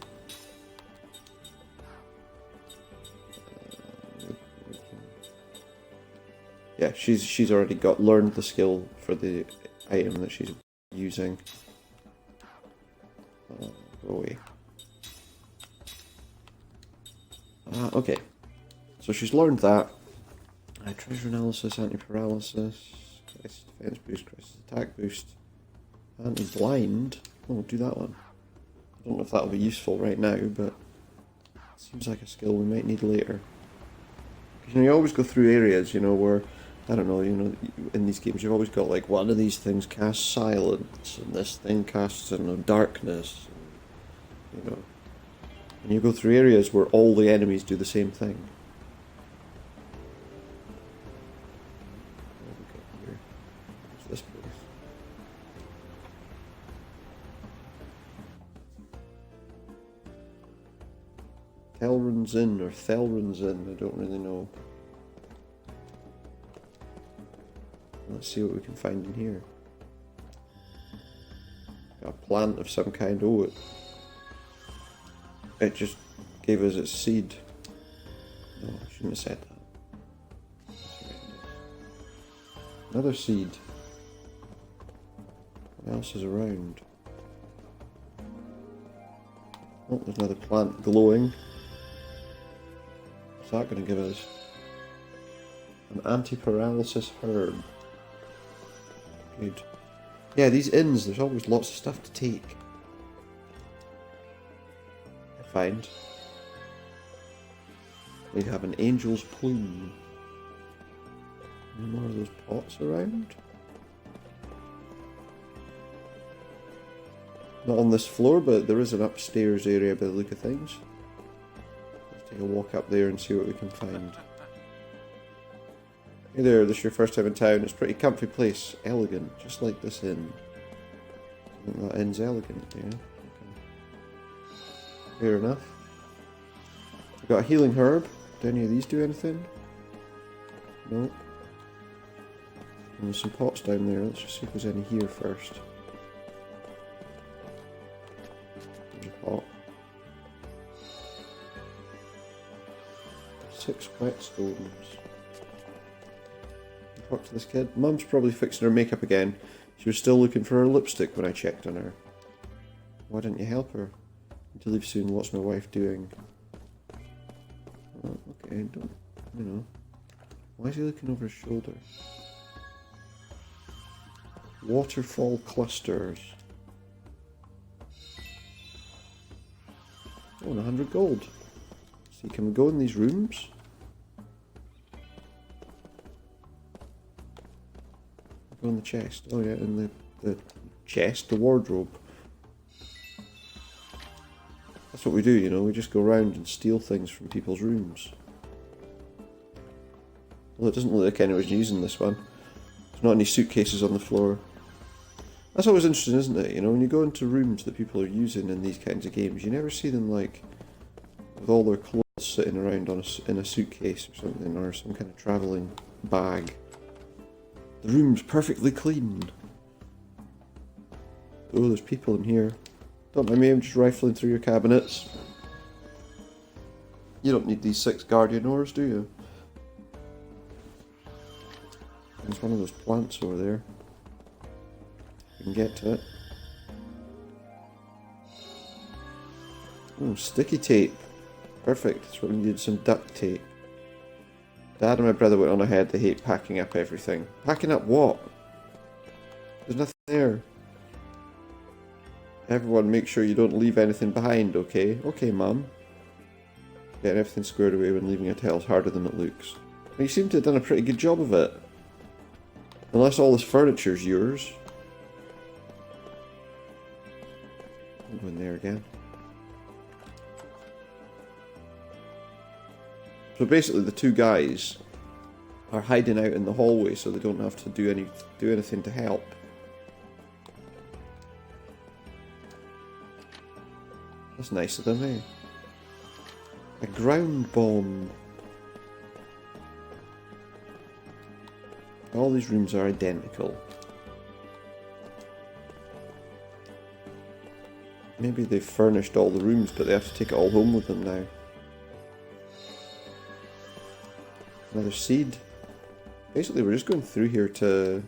Yeah, she's already learned the skill for the item that she's using. Go away. Okay, so she's learned that. Treasure analysis, anti-paralysis, crisis defense boost, crisis attack boost, anti-blind. Oh, we'll do that one. I don't know if that'll be useful right now, but it seems like a skill we might need later. Because you always go through areas, where, I don't know, in these games you've always got like one of these things casts silence, and this thing casts, darkness, and you go through areas where all the enemies do the same thing. What have we got here? What's this place? Thelron's Inn, or Thelron's Inn, I don't really know. Let's see what we can find in here. Got a plant of some kind. Oh, it just gave us its seed. No, I shouldn't have said that. Another seed. What else is around? Oh, there's another plant glowing. What's that going to give us? An anti-paralysis herb. Good. Yeah, these inns, there's always lots of stuff to take. I find. We have an angel's plume. Any more of those pots around? Not on this floor, but there is an upstairs area by the look of things. Take a walk up there and see what we can find. Hey there, this is your first time in town. It's a pretty comfy place. Elegant, just like this inn. I think that inn's elegant, yeah. Okay. Fair enough. We've got a healing herb. Do any of these do anything? Nope. And there's some pots down there. Let's just see if there's any here first. There's a pot. 6 whetstones. Talk to this kid. Mum's probably fixing her makeup again. She was still looking for her lipstick when I checked on her. Why didn't you help her? Need to leave soon. What's my wife doing? Oh, okay, don't, you know. Why is he looking over his shoulder? Waterfall clusters. Oh, and 100 gold. See, can we go in these rooms? Go in the chest. Oh yeah, in the chest, the wardrobe. That's what we do, you know, we just go around and steal things from people's rooms. Well, it doesn't look like anyone's using this one. There's not any suitcases on the floor. That's always interesting, isn't it? You know, when you go into rooms that people are using in these kinds of games, you never see them, like, with all their clothes sitting around on in a suitcase or something, or some kind of travelling bag. The room's perfectly clean. Oh, there's people in here. Don't mind me, I'm just rifling through your cabinets. You don't need these 6 guardian ores, do you? There's one of those plants over there. You can get to it. Oh, sticky tape. Perfect, that's what we needed, some duct tape. Dad and my brother went on ahead, they hate packing up everything. Packing up what? There's nothing there. Everyone make sure you don't leave anything behind, okay? Okay, Mum. Getting everything squared away when leaving a hotel's harder than it looks. Well, you seem to have done a pretty good job of it. Unless all this furniture's yours. I'll go in there again. So basically the 2 guys are hiding out in the hallway so they don't have to do anything to help. That's nice of them, eh? A ground bomb. All these rooms are identical. Maybe they've furnished all the rooms, but they have to take it all home with them now. Another seed. Basically, we're just going through here to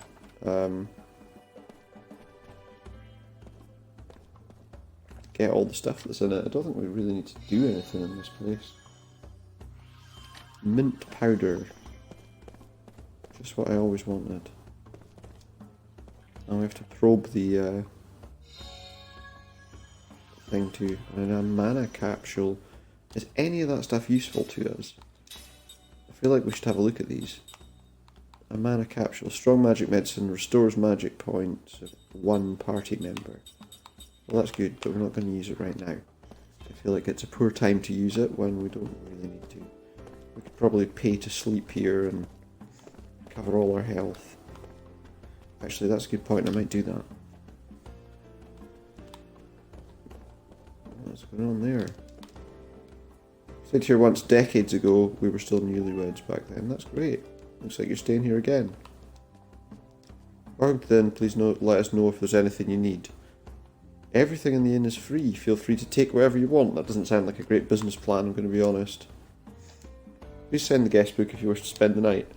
get all the stuff that's in it. I don't think we really need to do anything in this place. Mint powder. Just what I always wanted. Now we have to probe the thing too. And a mana capsule. Is any of that stuff useful to us? I feel like we should have a look at these. A mana capsule. Strong magic medicine restores magic points of 1 party member. Well, that's good, but we're not going to use it right now. I feel like it's a poor time to use it when we don't really need to. We could probably pay to sleep here and cover all our health. Actually, that's a good point. I might do that. What's going on there? Stayed here once decades ago. We were still newlyweds back then. That's great. Looks like you're staying here again. Alright then, please let us know if there's anything you need. Everything in the inn is free. Feel free to take whatever you want. That doesn't sound like a great business plan, I'm going to be honest. Please send the guest book if you wish to spend the night.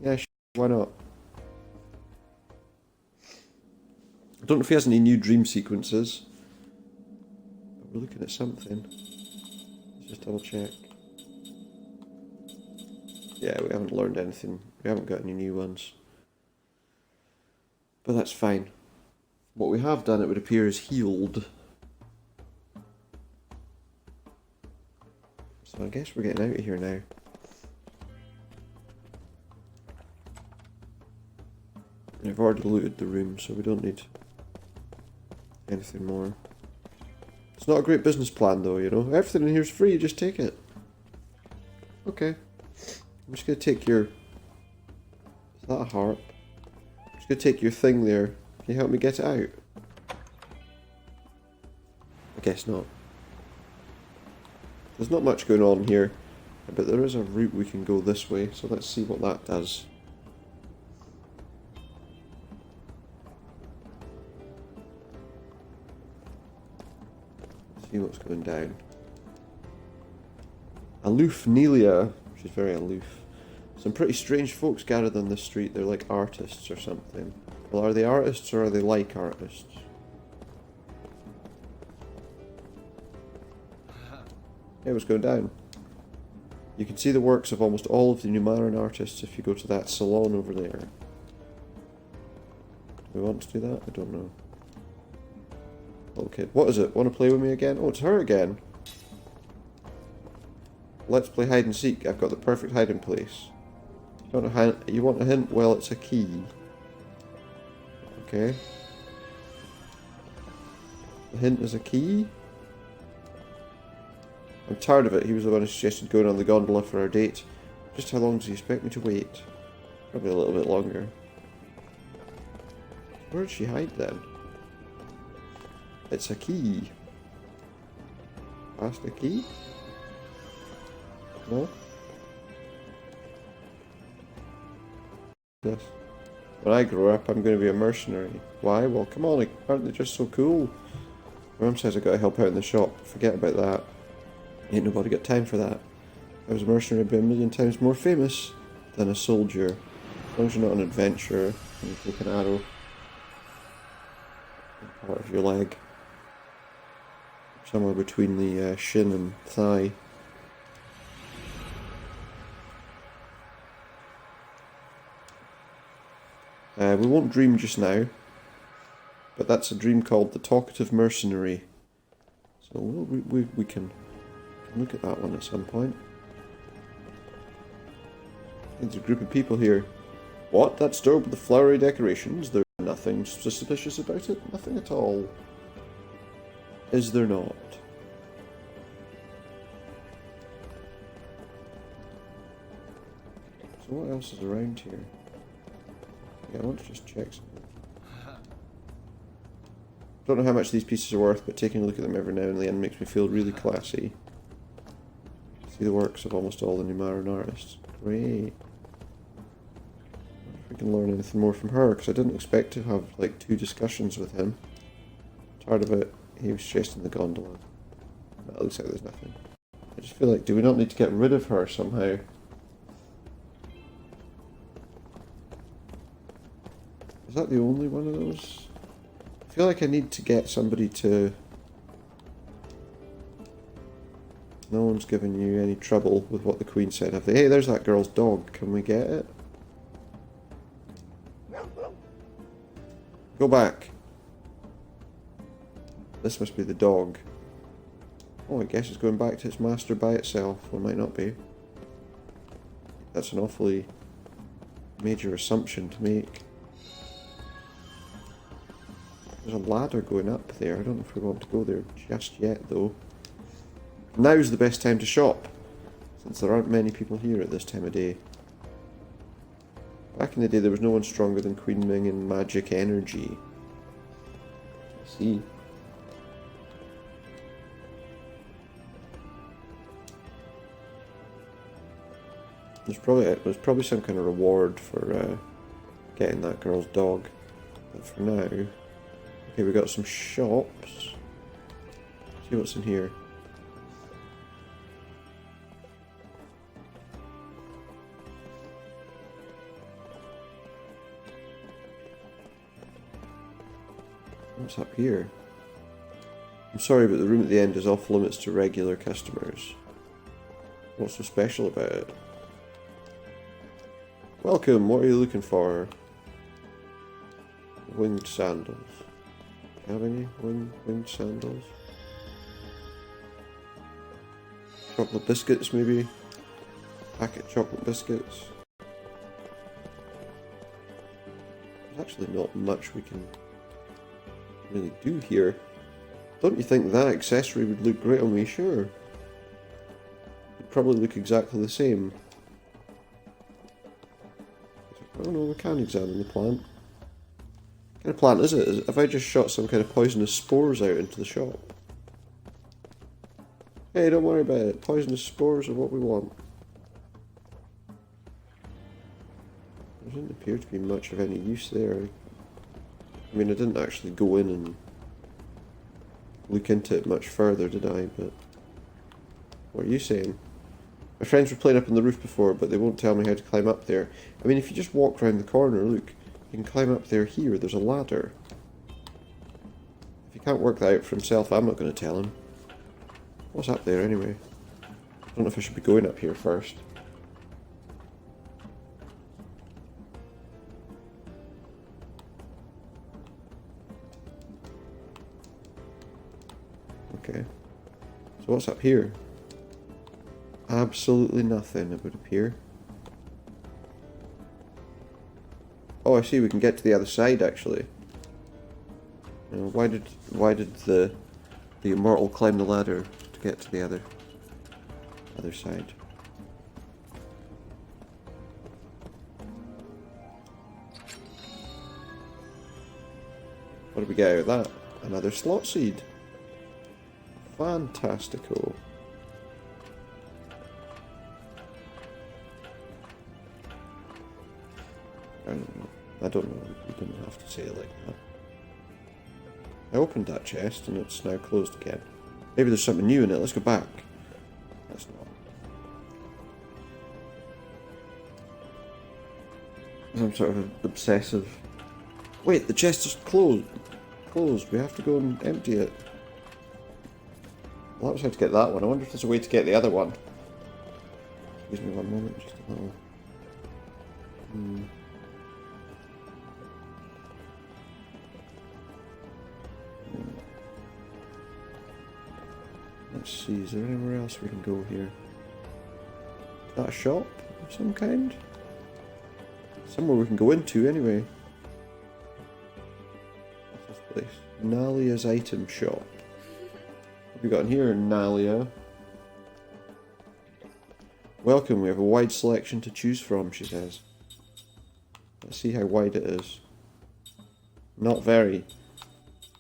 Yeah, why not? I don't know if he has any new dream sequences. But we're looking at something. Let's just double check. Yeah, we haven't learned anything. We haven't got any new ones. But that's fine. What we have done, it would appear, is healed. So I guess we're getting out of here now. I've already looted the room, so we don't need anything more. It's not a great business plan though, you know. Everything in here is free, just take it. Okay. I'm just gonna take your... Is that a harp? I'm just gonna take your thing there. Can you help me get it out? I guess not. There's not much going on here, but there is a route we can go this way, so let's see what that does. See what's going down. Aloof Nelia. She's very aloof. Some pretty strange folks gathered on this street. They're like artists or something. Well, are they artists or are they like artists? Hey, what's going down? You can see the works of almost all of the Numaran artists if you go to that salon over there. Do we want to do that? I don't know. Okay, what is it? Want to play with me again? Oh, it's her again. Let's play hide and seek. I've got the perfect hiding place. You want a hint? Well, it's a key. Okay. The hint is a key? I'm tired of it. He was the one who suggested going on the gondola for our date. Just how long does he expect me to wait? Probably a little bit longer. Where did she hide then? It's a key. Ask the key? No? Yes. When I grow up, I'm going to be a mercenary. Why? Well, come on, aren't they just so cool? My mum says I gotta help out in the shop. Forget about that. Ain't nobody got time for that. If I was a mercenary, I'd be a million times more famous than a soldier. As long as you're not an adventurer and you take an arrow in part of your leg. Somewhere between the shin and thigh. We won't dream just now, but that's a dream called the Talkative Mercenary. So we can look at that one at some point. There's a group of people here. What? That store with the flowery decorations? There's nothing suspicious about it? Nothing at all. Is there not? So what else is around here? Yeah, I want to just check something. Don't know how much these pieces are worth, but taking a look at them every now and then makes me feel really classy. See the works of almost all the Numaran artists. Great. I wonder if we can learn anything more from her, because I didn't expect to have like 2 discussions with him. Tired of it. He was chasing the gondola. That looks like there's nothing. I just feel like, do we not need to get rid of her somehow? Is that the only one of those? I feel like I need to get somebody to... No one's giving you any trouble with what the Queen said, have they? Hey, there's that girl's dog. Can we get it? Go back. This must be the dog. Oh, I guess it's going back to its master by itself. Or it might not be. That's an awfully major assumption to make. There's a ladder going up there. I don't know if we want to go there just yet, though. Now's the best time to shop, since there aren't many people here at this time of day. Back in the day, there was no one stronger than Queen Ming in magic energy. I see. There's probably some kind of reward for getting that girl's dog. But for now, okay, we got some shops. See what's in here. What's up here? I'm sorry, but the room at the end is off limits to regular customers. What's so special about it? Welcome, what are you looking for? Winged sandals. Do you have any winged sandals? Chocolate biscuits, maybe? Packet chocolate biscuits. There's actually not much we can really do here. Don't you think that accessory would look great on me? Sure. You'd probably look exactly the same. Oh no, we can examine the plant. What kind of plant is it? Have I just shot some kind of poisonous spores out into the shop? Hey, don't worry about it. Poisonous spores are what we want. There doesn't appear to be much of any use there. I mean, I didn't actually go in and look into it much further, did I? But what are you saying? My friends were playing up on the roof before, but they won't tell me how to climb up there. I mean, if you just walk round the corner, look, you can climb up there here. There's a ladder. If he can't work that out for himself, I'm not going to tell him. What's up there anyway? I don't know if I should be going up here first. Okay. So what's up here? Absolutely nothing, it would appear. Oh, I see, we can get to the other side actually. Why did the immortal climb the ladder to get to the other side? What did we get out of that? Another slot seed. Fantastico. I don't know. You didn't have to say it like that. I opened that chest and it's now closed again. Maybe there's something new in it. Let's go back. That's not. I'm sort of obsessive. Wait, the chest is closed. Closed. We have to go and empty it. Well, that was how to get that one. I wonder if there's a way to get the other one. Excuse me one moment. Just a little. Let's see, is there anywhere else we can go here? Is that a shop of some kind? Somewhere we can go into anyway. What's this place? Nalia's item shop. What have we got in here, Nalia? Welcome, we have a wide selection to choose from, she says. Let's see how wide it is. Not very.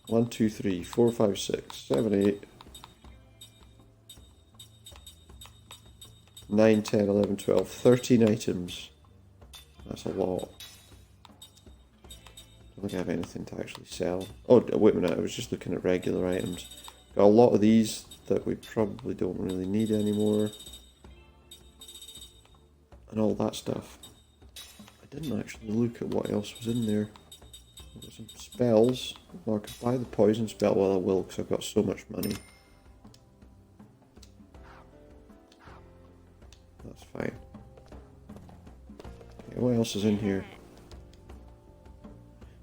1, 2, 3, 4, 5, 6, 7, 8. 9, 10, 11, 12, 13 items. That's a lot. I don't think I have anything to actually sell. Oh, wait a minute, I was just looking at regular items. Got a lot of these that we probably don't really need anymore. And all that stuff. I didn't actually look at what else was in there. There got some spells. Well, I could buy the poison spell. Well, I will, because I've got so much money. That's fine. Okay, what else is in here?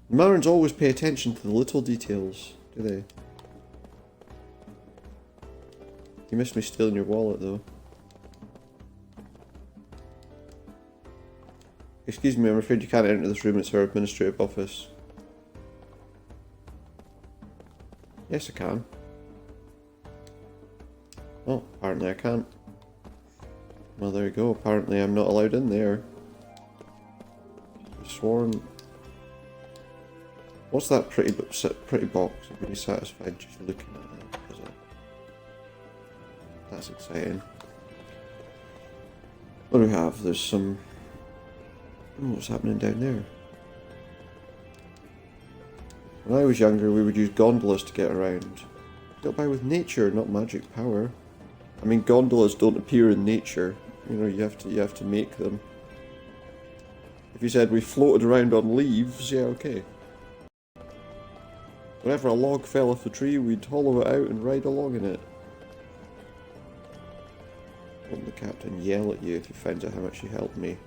The Marins always pay attention to the little details, do they? You missed me stealing your wallet, though. Excuse me, I'm afraid you can't enter this room. It's our administrative office. Yes, I can. Oh, apparently I can't. Well, there you go. Apparently I'm not allowed in there. I've sworn. What's that pretty box? I'm really satisfied just looking at it. That's exciting. What do we have? There's some... Oh, what's happening down there? When I was younger, we would use gondolas to get around. Got by with nature, not magic power. I mean, gondolas don't appear in nature. You know, you have to make them. If you said we floated around on leaves, yeah, okay. Whenever a log fell off a tree, we'd hollow it out and ride along in it. Won't the captain yell at you if he finds out how much you helped me?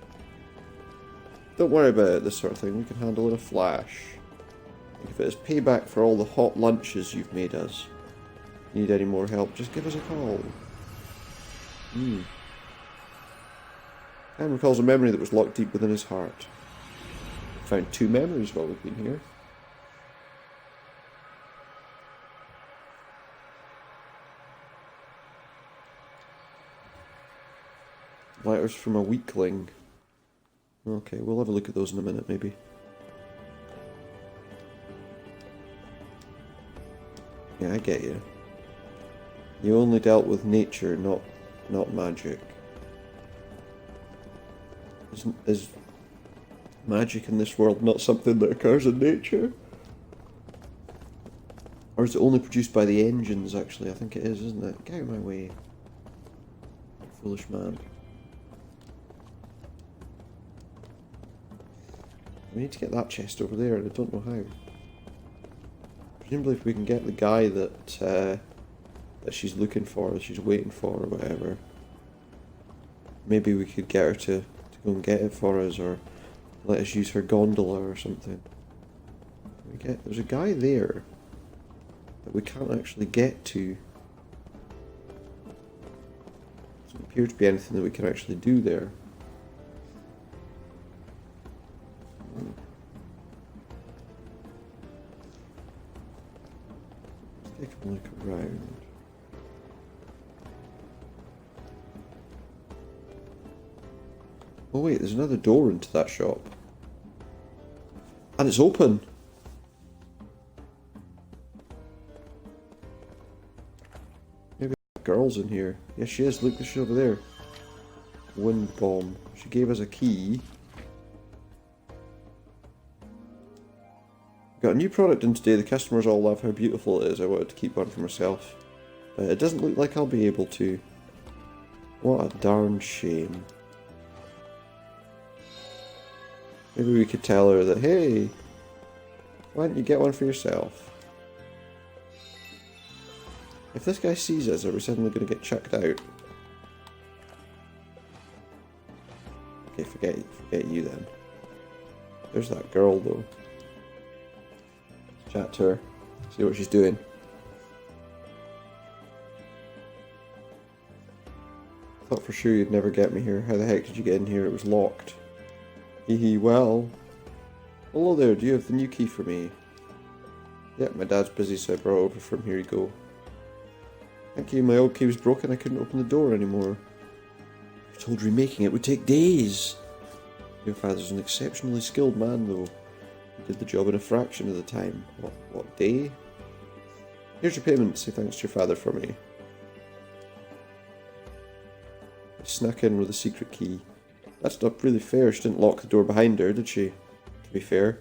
Don't worry about it, this sort of thing. We can handle it in a flash. If it is payback for all the hot lunches you've made us. Need any more help, just give us a call. Anne recalls a memory that was locked deep within his heart. Found 2 memories while we've been here. Letters from a weakling. Okay, we'll have a look at those in a minute, maybe. Yeah, I get you. You only dealt with nature, not magic. Is magic in this world not something that occurs in nature? Or is it only produced by the engines, actually? I think it is, isn't it? Get out of my way. Foolish man. We need to get that chest over there, and I don't know how. Presumably if we can get the guy that that she's looking for, that she's waiting for, or whatever, maybe we could get her to go and get it for us, or let us use her gondola or something. There's a guy there that we can't actually get to. Doesn't appear to be anything that we can actually do there. Let's take a look around. Oh wait, there's another door into that shop. And it's open! Maybe that girl's in here. Yes, she is. Look, she's over there. Wind bomb. She gave us a key. Got a new product in today. The customers all love how beautiful it is. I wanted to keep one for myself. But it doesn't look like I'll be able to. What a darn shame. Maybe we could tell her that, hey, why don't you get one for yourself? If this guy sees us, are we suddenly going to get chucked out? Okay, forget you then. There's that girl though. Chat to her, see what she's doing. Thought for sure you'd never get me here. How the heck did you get in here? It was locked. Hehe, well. Hello there, do you have the new key for me? Yep, my dad's busy, so I brought it over from here you go. Thank you, my old key was broken, I couldn't open the door anymore. I told remaking it would take days. Your father's an exceptionally skilled man, though. He did the job in a fraction of the time. What day? Here's your payment, say thanks to your father for me. I snuck in with a secret key. That's not really fair, she didn't lock the door behind her, did she? To be fair.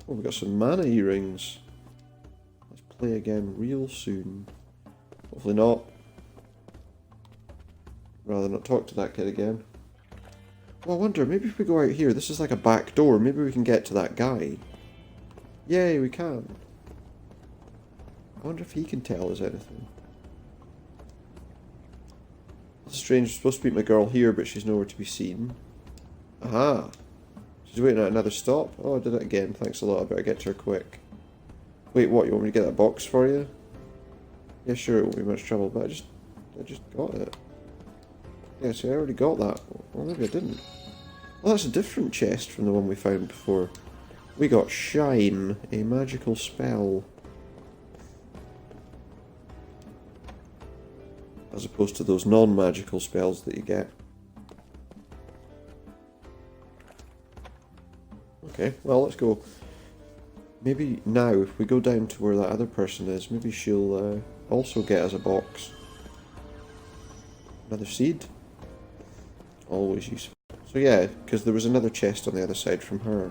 Oh, we got some mana earrings. Let's play again real soon. Hopefully not. Rather not talk to that kid again. Well, I wonder, maybe if we go out here, this is like a back door, maybe we can get to that guy. Yay, we can. I wonder if he can tell us anything. It's strange, I'm supposed to meet my girl here, but she's nowhere to be seen. Aha! She's waiting at another stop? Oh, I did it again, thanks a lot, I better get to her quick. Wait, what, you want me to get that box for you? Yeah, sure, it won't be much trouble, but I just got it. Yeah, see, I already got that. Well, maybe I didn't. Well, that's a different chest from the one we found before. We got Shine, a magical spell. As opposed to those non-magical spells that you get. Okay, well, let's go. Maybe now, if we go down to where that other person is, maybe she'll also get us a box. Another seed? Always useful. So yeah, because there was another chest on the other side from her.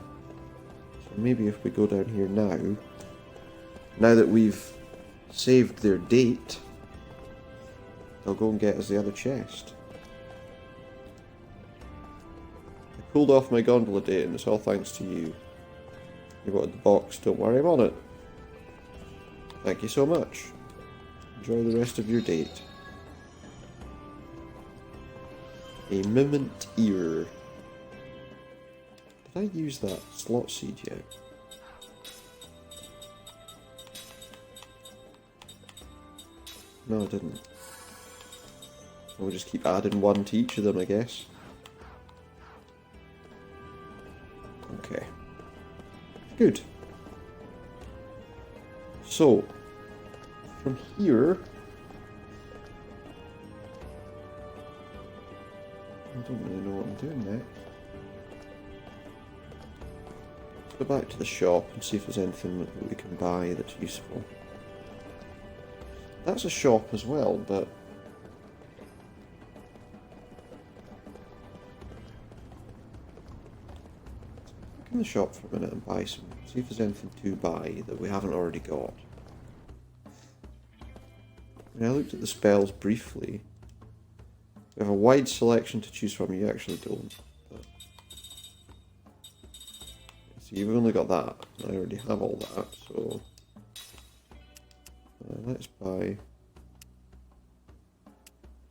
So maybe if we go down here now that we've saved their date, they'll go and get us the other chest. I pulled off my gondola date and it's all thanks to you. You wanted the box, don't worry, I'm on it. Thank you so much. Enjoy the rest of your date. A mimant ear. Did I use that slot seed yet? No, I didn't. We'll just keep adding one to each of them, I guess. Okay. Good. So, from here, I don't really know what I'm doing next. Let's go back to the shop and see if there's anything that we can buy that's useful. That's a shop as well, but... Look in the shop for a minute and buy some. See if there's anything to buy that we haven't already got. I mean, I looked at the spells briefly. We have a wide selection to choose from. You actually don't. But... See, you've only got that. I already have all that, so... let's buy...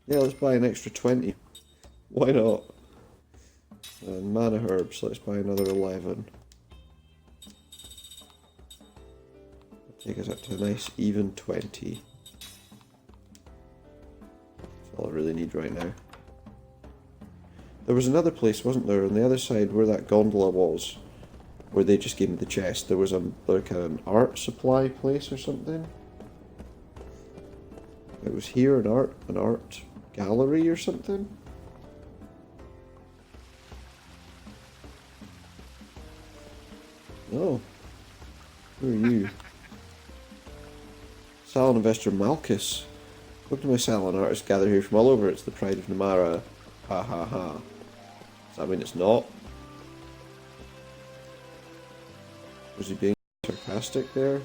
Yeah, let's buy an extra 20. Why not? And mana herbs, let's buy another 11. Take us up to a nice even 20. That's all I really need right now. There was another place, wasn't there, on the other side where that gondola was, where they just gave me the chest. There was like an art supply place or something. It was here, an art gallery or something. Oh, who are you? Salon investor Malchus. Look to my salon, artists gather here from all over. It's the pride of Namara. Ha ha ha. Does that mean it's not? Was he being sarcastic there?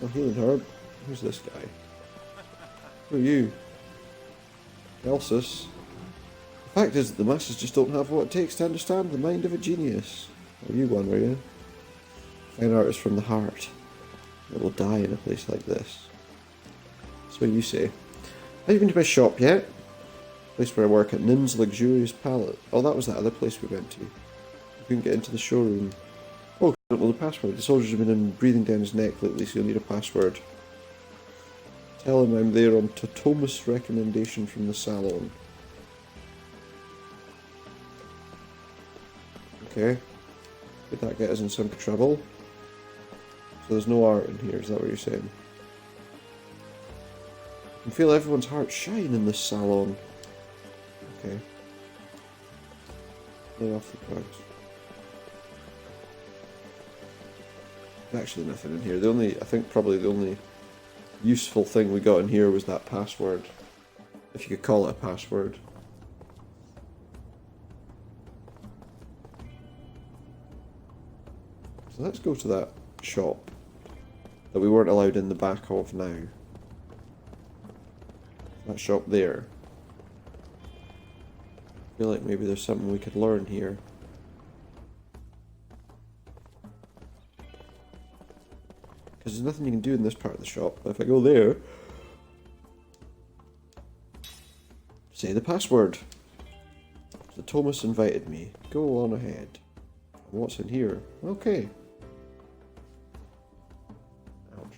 Oh, healing herb. Who's this guy? Who are you? Elsus. The fact is that the masses just don't have what it takes to understand the mind of a genius. Oh, you one, were you? Fine artist from the heart. It will die in a place like this. That's what you say. Have you been to my shop yet? Place where I work at Nim's Luxurious Palette. Oh, that was that other place we went to. We couldn't get into the showroom. Oh, I don't know the password. The soldiers have been breathing down his neck lately, so you'll need a password. Tell him I'm there on Totomus recommendation from the salon. Okay. Did that get us in some trouble? So there's no art in here, is that what you're saying? I can feel everyone's heart shine in this salon. Okay. Lay off the drugs. There's actually nothing in here. I think probably the only useful thing we got in here was that password. If you could call it a password. So let's go to that shop that we weren't allowed in the back of now. That shop there. I feel like maybe there's something we could learn here. Because there's nothing you can do in this part of the shop. But if I go there... Say the password. So Thomas invited me. Go on ahead. What's in here? Okay. Ouch.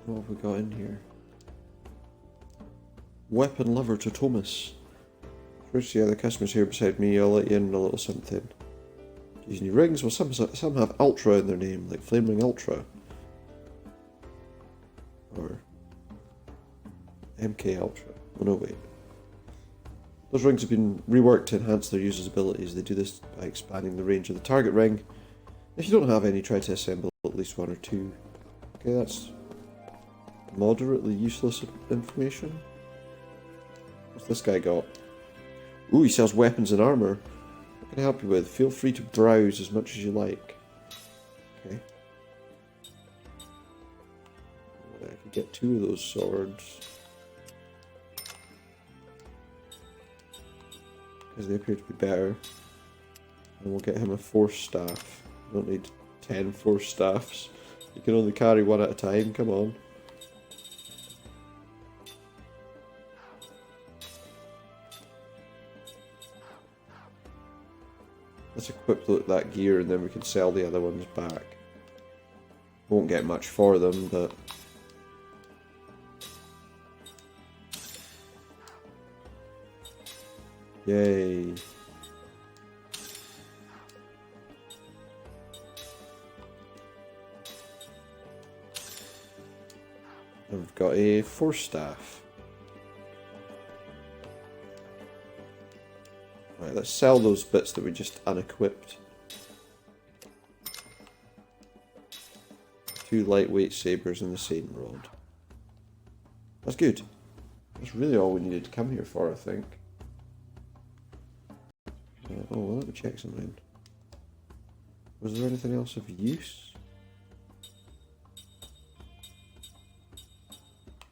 What have we got in here? Weapon lover to Thomas. First, the other customers here beside me. I'll let you in a little something. These new rings, well, some have Ultra in their name, like Flame Ring Ultra. Or MK Ultra. Oh no, wait. Those rings have been reworked to enhance their users' abilities. They do this by expanding the range of the target ring. If you don't have any, try to assemble at least one or two. Okay, that's moderately useless information. What's this guy got? Ooh, he sells weapons and armor. What can I help you with? Feel free to browse as much as you like. Okay. I could get 2 of those swords. Because they appear to be better. And we'll get him a force staff. You don't need 10 force staffs. You can only carry one at a time, come on. Let's equip that gear and then we can sell the other ones back. Won't get much for them, but... Yay. And we've got a force staff. Right, let's sell those bits that we just unequipped. 2 lightweight sabers and the Satan rod. That's good. That's really all we needed to come here for, I think. Oh, well, let me check something. Was there anything else of use?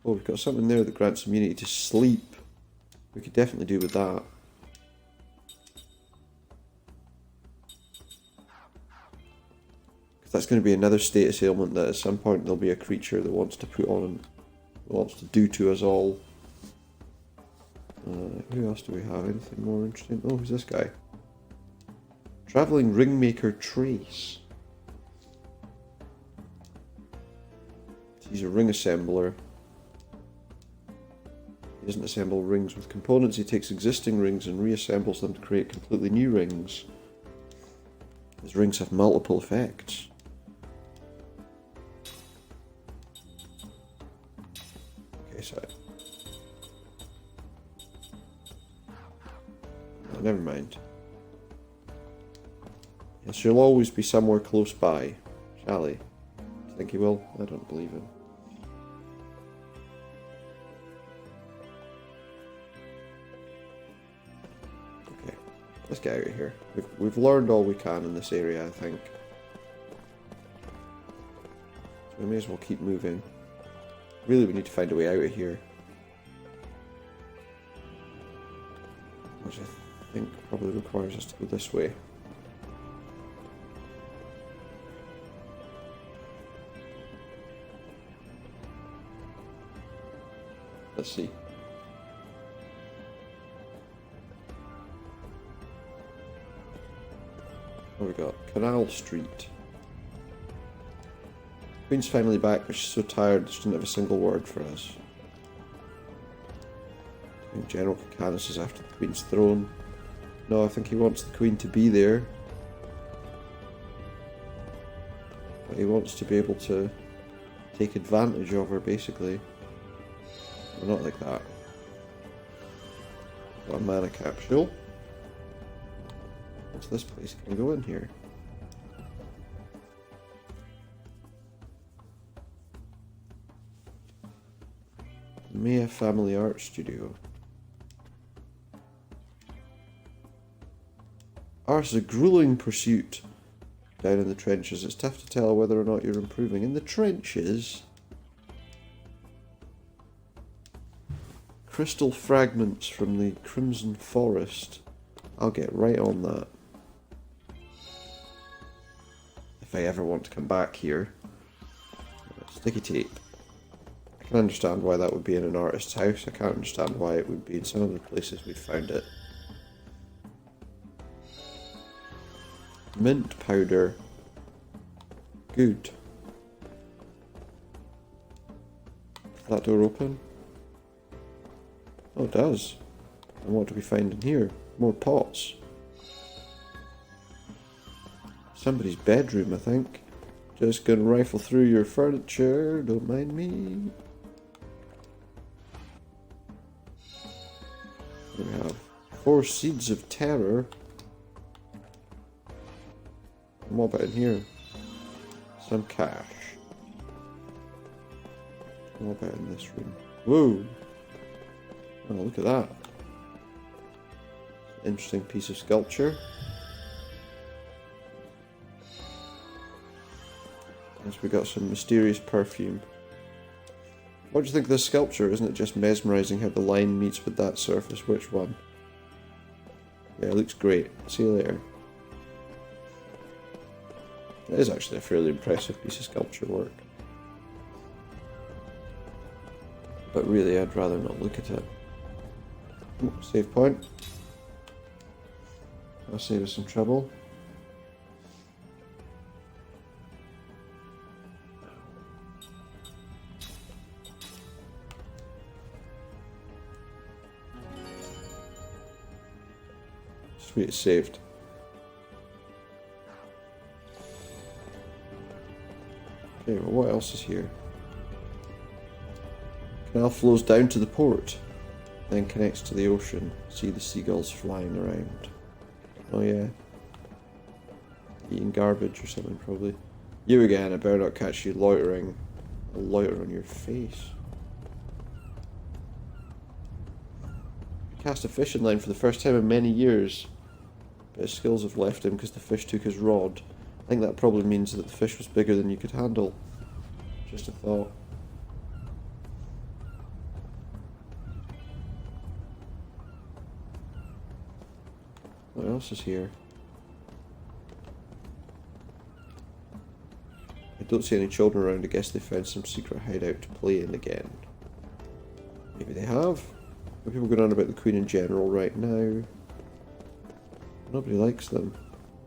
Oh, we've got something there that grants immunity to sleep. We could definitely do with that. Because that's going to be another status ailment that at some point there'll be a creature that wants to put on, wants to do to us all. Who else do we have? Anything more interesting? Oh, who's this guy? Traveling Ringmaker Trace. He's a ring assembler. He doesn't assemble rings with components, he takes existing rings and reassembles them to create completely new rings. His rings have multiple effects. Okay, so... Oh, never mind. Yes, he'll always be somewhere close by, shall he? Do you think he will? I don't believe him. Okay, let's get out of here. We've learned all we can in this area, I think. So we may as well keep moving. Really, we need to find a way out of here. Which I think probably requires us to go this way. Let's see. What have we got? Canal Street. Queen's finally back, but she's so tired she didn't have a single word for us. I think General Cacanus is after the Queen's throne. No, I think he wants the Queen to be there. But he wants to be able to take advantage of her, basically. Well, not like that. Got a mana capsule. What's this place? Can I go in here? Maya Family Art Studio. Art is a grueling pursuit down in the trenches. It's tough to tell whether or not you're improving. In the trenches? Crystal fragments from the Crimson Forest. I'll get right on that. If I ever want to come back here. Sticky tape. I can understand why that would be in an artist's house. I can't understand why it would be in some other places we've found it. Mint powder. Good. Is that door open? Oh, it does. And what do we find in here? More pots. Somebody's bedroom, I think. Just gonna rifle through your furniture, don't mind me. We have 4 seeds of terror. And what about in here? Some cash. And what about in this room? Whoa! Oh, look at that. Interesting piece of sculpture. Yes, we got some mysterious perfume. What do you think of this sculpture? Isn't it just mesmerizing how the line meets with that surface? Which one? Yeah, it looks great. See you later. It is actually a fairly impressive piece of sculpture work. But really, I'd rather not look at it. Ooh, save point. I'll save us some trouble. Sweet, it's saved. Okay, well, what else is here? Canal flows down to the port, then connects to the ocean. See the seagulls flying around. Oh yeah. Eating garbage or something probably. You again, I better not catch you loitering. I'll loiter on your face. He cast a fishing line for the first time in many years. But his skills have left him because the fish took his rod. I think that probably means that the fish was bigger than you could handle. Just a thought. What else is here? I don't see any children around. I guess they found some secret hideout to play in again. Maybe they have. Are people going on about the Queen in general right now? Nobody likes them.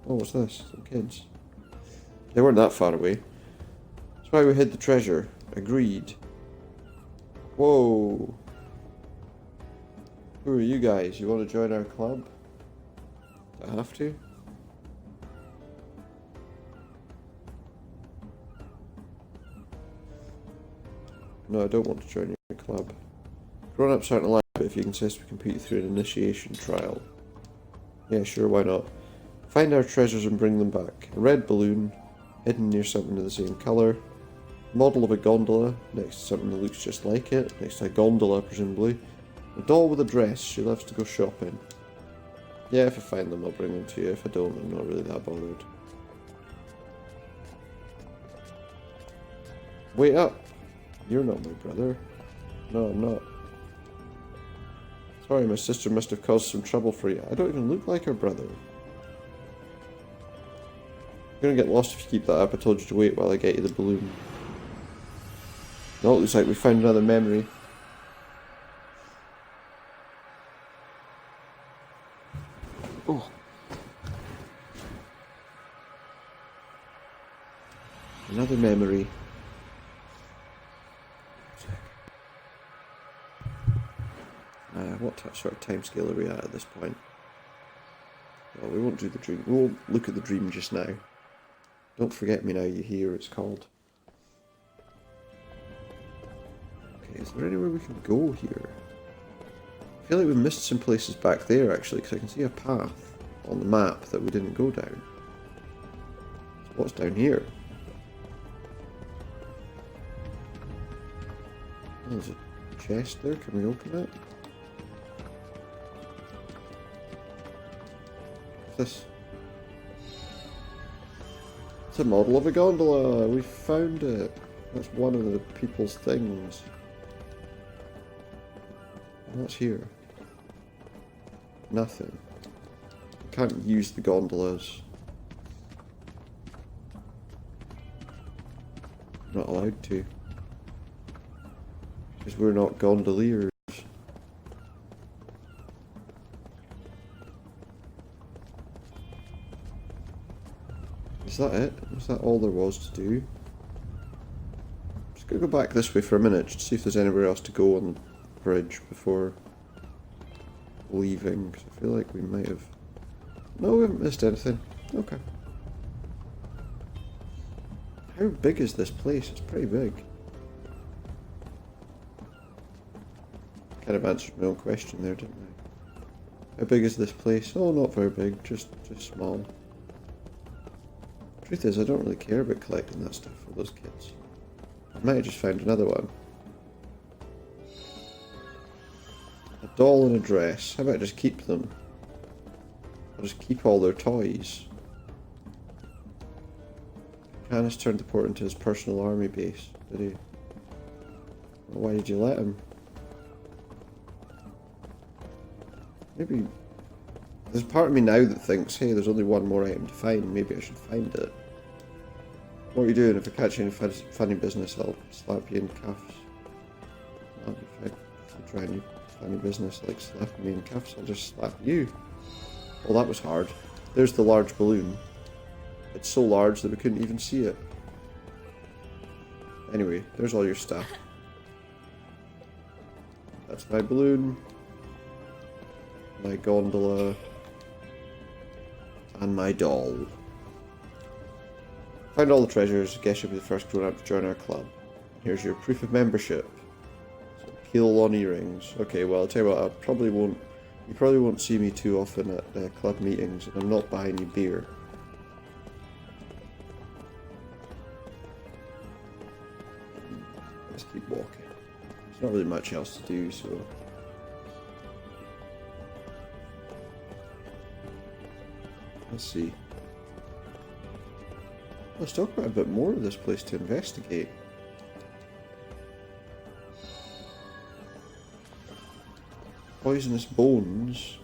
Oh, what's this? Some kids. They weren't that far away. That's why we hid the treasure. Agreed. Whoa. Who are you guys? You want to join our club? Do I have to? No, I don't want to join your club. Grown-ups aren't allowed, but if you insist, we can put you through an initiation trial. Yeah, sure, why not? Find our treasures and bring them back. A red balloon, hidden near something of the same colour. Model of a gondola, next to something that looks just like it, next to a gondola, presumably. A doll with a dress, she loves to go shopping. Yeah, if I find them, I'll bring them to you. If I don't, I'm not really that bothered. Wait up! You're not my brother. No, I'm not. Sorry, my sister must have caused some trouble for you. I don't even look like her brother. You're gonna get lost if you keep that up. I told you to wait while I get you the balloon. No, it looks like we found another memory. Oh. Another memory. What sort of timescale are we at this point? Well, we won't do the dream. We won't look at the dream just now. Don't forget me now, you hear it's called. Okay, is there anywhere we can go here? I feel like we missed some places back there actually, because I can see a path on the map that we didn't go down. So what's down here? Oh, there's a chest there. Can we open it? This. It's a model of a gondola. We found it. That's one of the people's things. And what's here? Nothing. Can't use the gondolas. Not allowed to. Because we're not gondoliers. Is that it? Was that all there was to do? Just gonna go back this way for a minute, just to see if there's anywhere else to go on the bridge before leaving, because I feel like we might have... No, we haven't missed anything. Okay. How big is this place? It's pretty big. Kind of answered my own question there, didn't I? How big is this place? Oh, not very big, just small. Truth is, I don't really care about collecting that stuff for those kids. I might have just found another one. A doll and a dress. How about I just keep them? I'll just keep all their toys. Canis turned the port into his personal army base, did he? Well, why did you let him? Maybe... There's a part of me now that thinks, hey, there's only one more item to find, maybe I should find it. What are you doing? If I catch you in funny business, I'll slap you in cuffs. If I try any funny business like slapping me in cuffs, I'll just slap you. Well, that was hard. There's the large balloon. It's so large that we couldn't even see it. Anyway, there's all your stuff. That's my balloon. My gondola. And my doll. Found all the treasures. Guess you'll be the first grown-up to join our club. Here's your proof of membership. So Kilon earrings. Okay, well, I'll tell you what, I probably won't... You probably won't see me too often at club meetings, and I'm not buying you beer. Let's keep walking. There's not really much else to do, so... Let's see. Let's talk about a bit more of this place to investigate. Poisonous bones.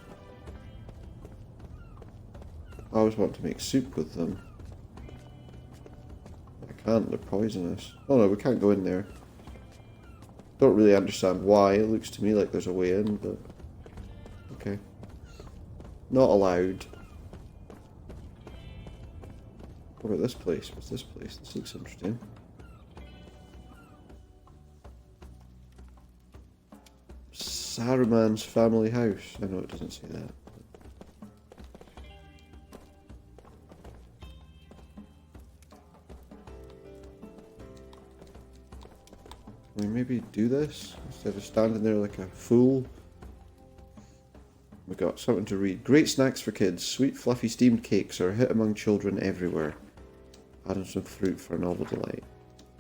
I always want to make soup with them. I can't, they're poisonous. Oh no, we can't go in there. Don't really understand why. It looks to me like there's a way in, but... Okay. Not allowed. What about this place? What's this place? This looks interesting. Saruman's family house. I know it doesn't say that. Can we maybe do this instead of standing there like a fool? We got something to read. Great snacks for kids. Sweet, fluffy steamed cakes are a hit among children everywhere. Adding some fruit for novel delight.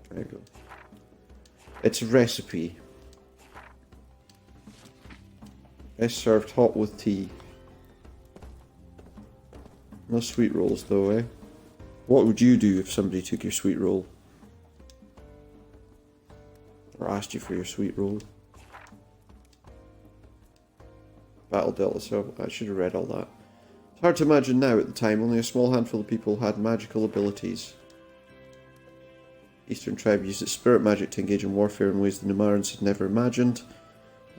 There you go. It's a recipe. Best served hot with tea. No sweet rolls though, eh? What would you do if somebody took your sweet roll? Or asked you for your sweet roll? Battle Delta, so I should have read all that. It's hard to imagine now. At the time, only a small handful of people had magical abilities. Eastern tribe used its spirit magic to engage in warfare in ways the Numarans had never imagined.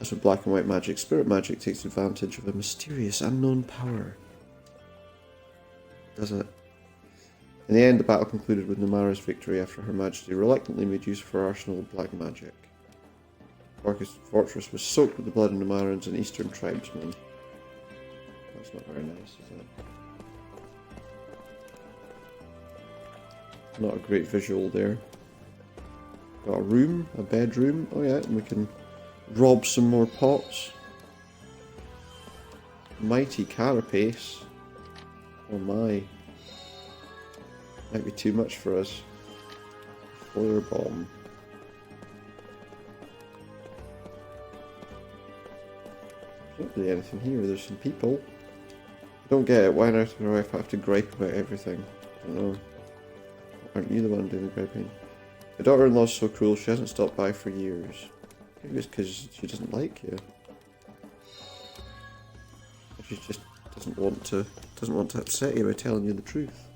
As with black and white magic, spirit magic takes advantage of a mysterious, unknown power. Does it? In the end, the battle concluded with Numara's victory after Her Majesty reluctantly made use of her arsenal of black magic. Orcus Fortress was soaked with the blood of Numarans and Eastern tribesmen. That's not very nice, is it? Not a great visual there. Got a room, a bedroom. Oh yeah, and we can rob some more pots. Mighty carapace. Oh my. Might be too much for us. Flare bomb. There's not really anything here. There's some people. I don't get it. Why on earth do I have to gripe about everything? I don't know. Aren't you the one doing the griping? My daughter-in-law's so cruel. She hasn't stopped by for years. Maybe it's because she doesn't like you. Or she just doesn't want to upset you by telling you the truth.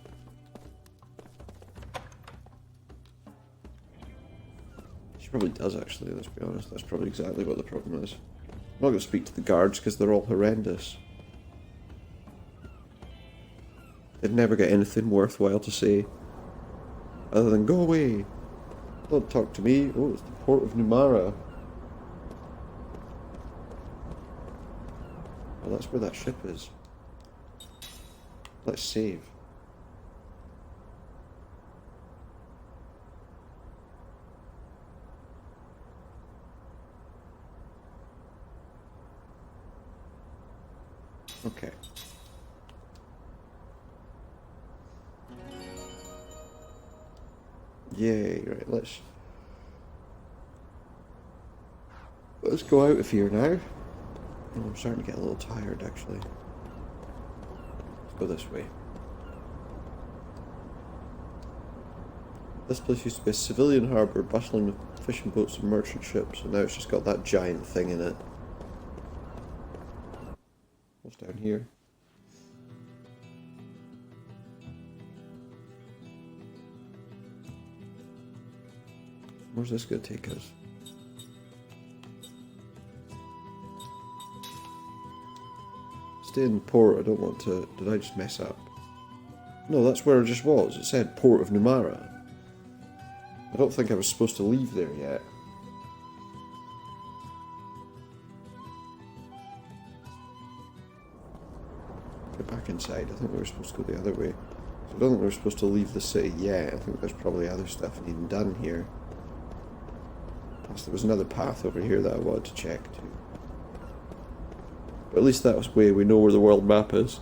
She probably does actually, let's be honest. That's probably exactly what the problem is. I'm not going to speak to the guards because they're all horrendous. They'd never get anything worthwhile to say. Other than, go away. Don't talk to me. Oh, it's the port of Numara. Well, that's where that ship is. Let's save. Okay. Yay, right, let's go out of here now. Oh, I'm starting to get a little tired actually. Let's go this way. This place used to be a civilian harbour bustling with fishing boats and merchant ships, and now it's just got that giant thing in it. What's down here? Where's this going to take us? Stay in port, I don't want to... Did I just mess up? No, that's where I just was. It said Port of Numara. I don't think I was supposed to leave there yet. Get back inside. I think we were supposed to go the other way. So I don't think we were supposed to leave the city yet. I think there's probably other stuff needing done here. Plus there was another path over here that I wanted to check too. But at least that way we know where the world map is.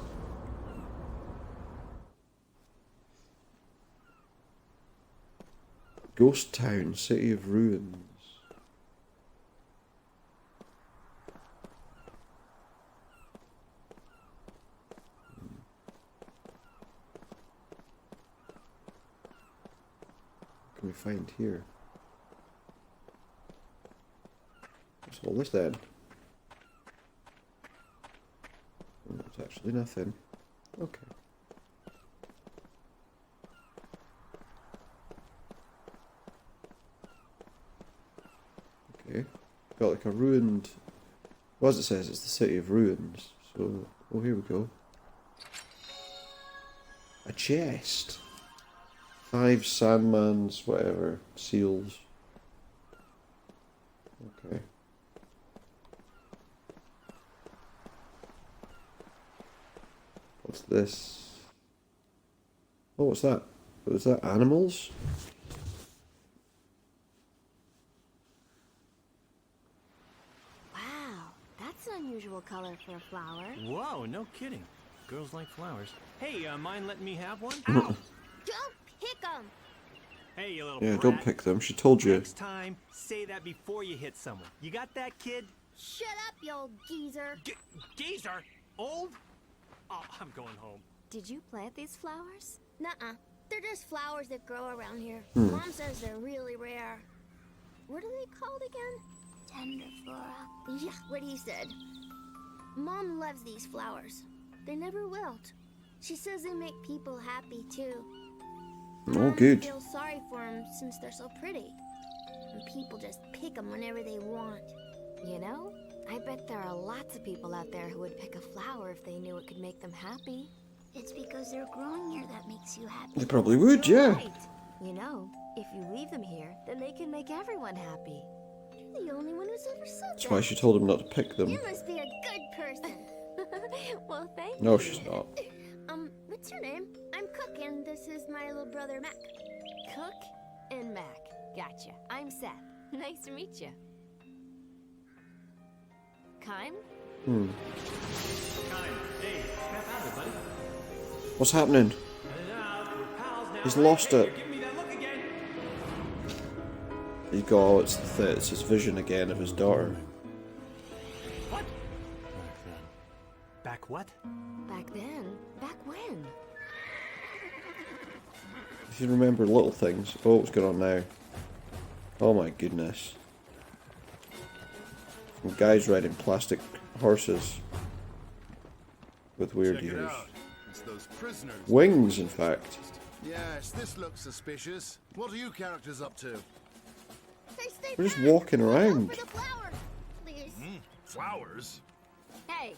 Ghost Town, City of Ruins. What can we find here? What's all this then? Oh, it's actually nothing. Okay. Okay. Got like a ruined... Well, as it says, it's the City of Ruins. So, oh, here we go. A chest. 5 Sandmans, whatever, seals. Okay. What's this? Oh, what's that? Was that animals? Wow, that's an unusual color for a flower. Whoa, no kidding. Girls like flowers. Hey, mind letting me have one? Ow! Don't pick them! Hey, you little Yeah, brat. don't pick them. She told you. Next time, say that before you hit someone. You got that, kid? Shut up, you old geezer. Geezer? Old? Oh, I'm going home. Did you plant these flowers? Nuh-uh. They're just flowers that grow around here. Mom says they're really rare. What are they called again? Tendriflora. Yeah, what he said. Mom loves these flowers. They never wilt. She says they make people happy, too. Oh, good. I feel sorry for them since they're so pretty. And people just pick them whenever they want. You know, I bet there are lots of people out there who would pick a flower if they knew it could make them happy. It's because they're growing here that makes you happy. They probably would, You're yeah. right. You know, if you leave them here, then they can make everyone happy. You're the only one who's ever said That's why she told him not to pick them. You must be a good person. Well, thank you. No, she's not. What's your name? I'm Cook, and this is my little brother, Mac. Cook and Mac. Gotcha. I'm Seth. Nice to meet you. Kine? Kind. Hey, snap out of it, buddy. What's happening? We're pals now, He's right? lost Hey, it. you're giving me that look again. There you go. It's his vision again of his daughter. What? Back what? Back then? Back when? If you remember little things. Oh, what's going on now? Oh my goodness. Some guys riding plastic horses with weird Check it ears. out. It's those prisoners. Wings, in fact. Yes, this looks suspicious. What are you characters up to? We're just walking around. For the flowers, please. Flowers? Hey,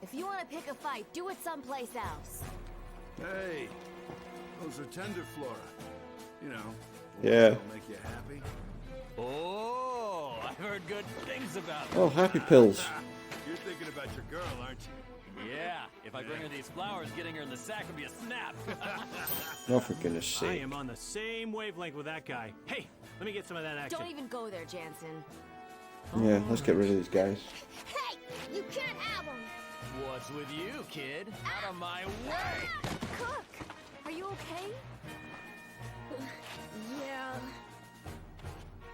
if you want to pick a fight, do it someplace else. Hey, those are Tenderflora. You know, Yeah. they'll make you happy. Oh, I've heard good things about them. Oh, happy pills. You're thinking about your girl, aren't you? Yeah, if I bring her these flowers, getting her in the sack would be a snap. Oh, for goodness I sake. am on the same wavelength with that guy. Hey, let me get some of that action. Don't even go there, Jansen. Yeah, let's get rid of these guys. Hey, you can't have them. What's with you, kid? Out of my way! Cook, are you okay? Yeah.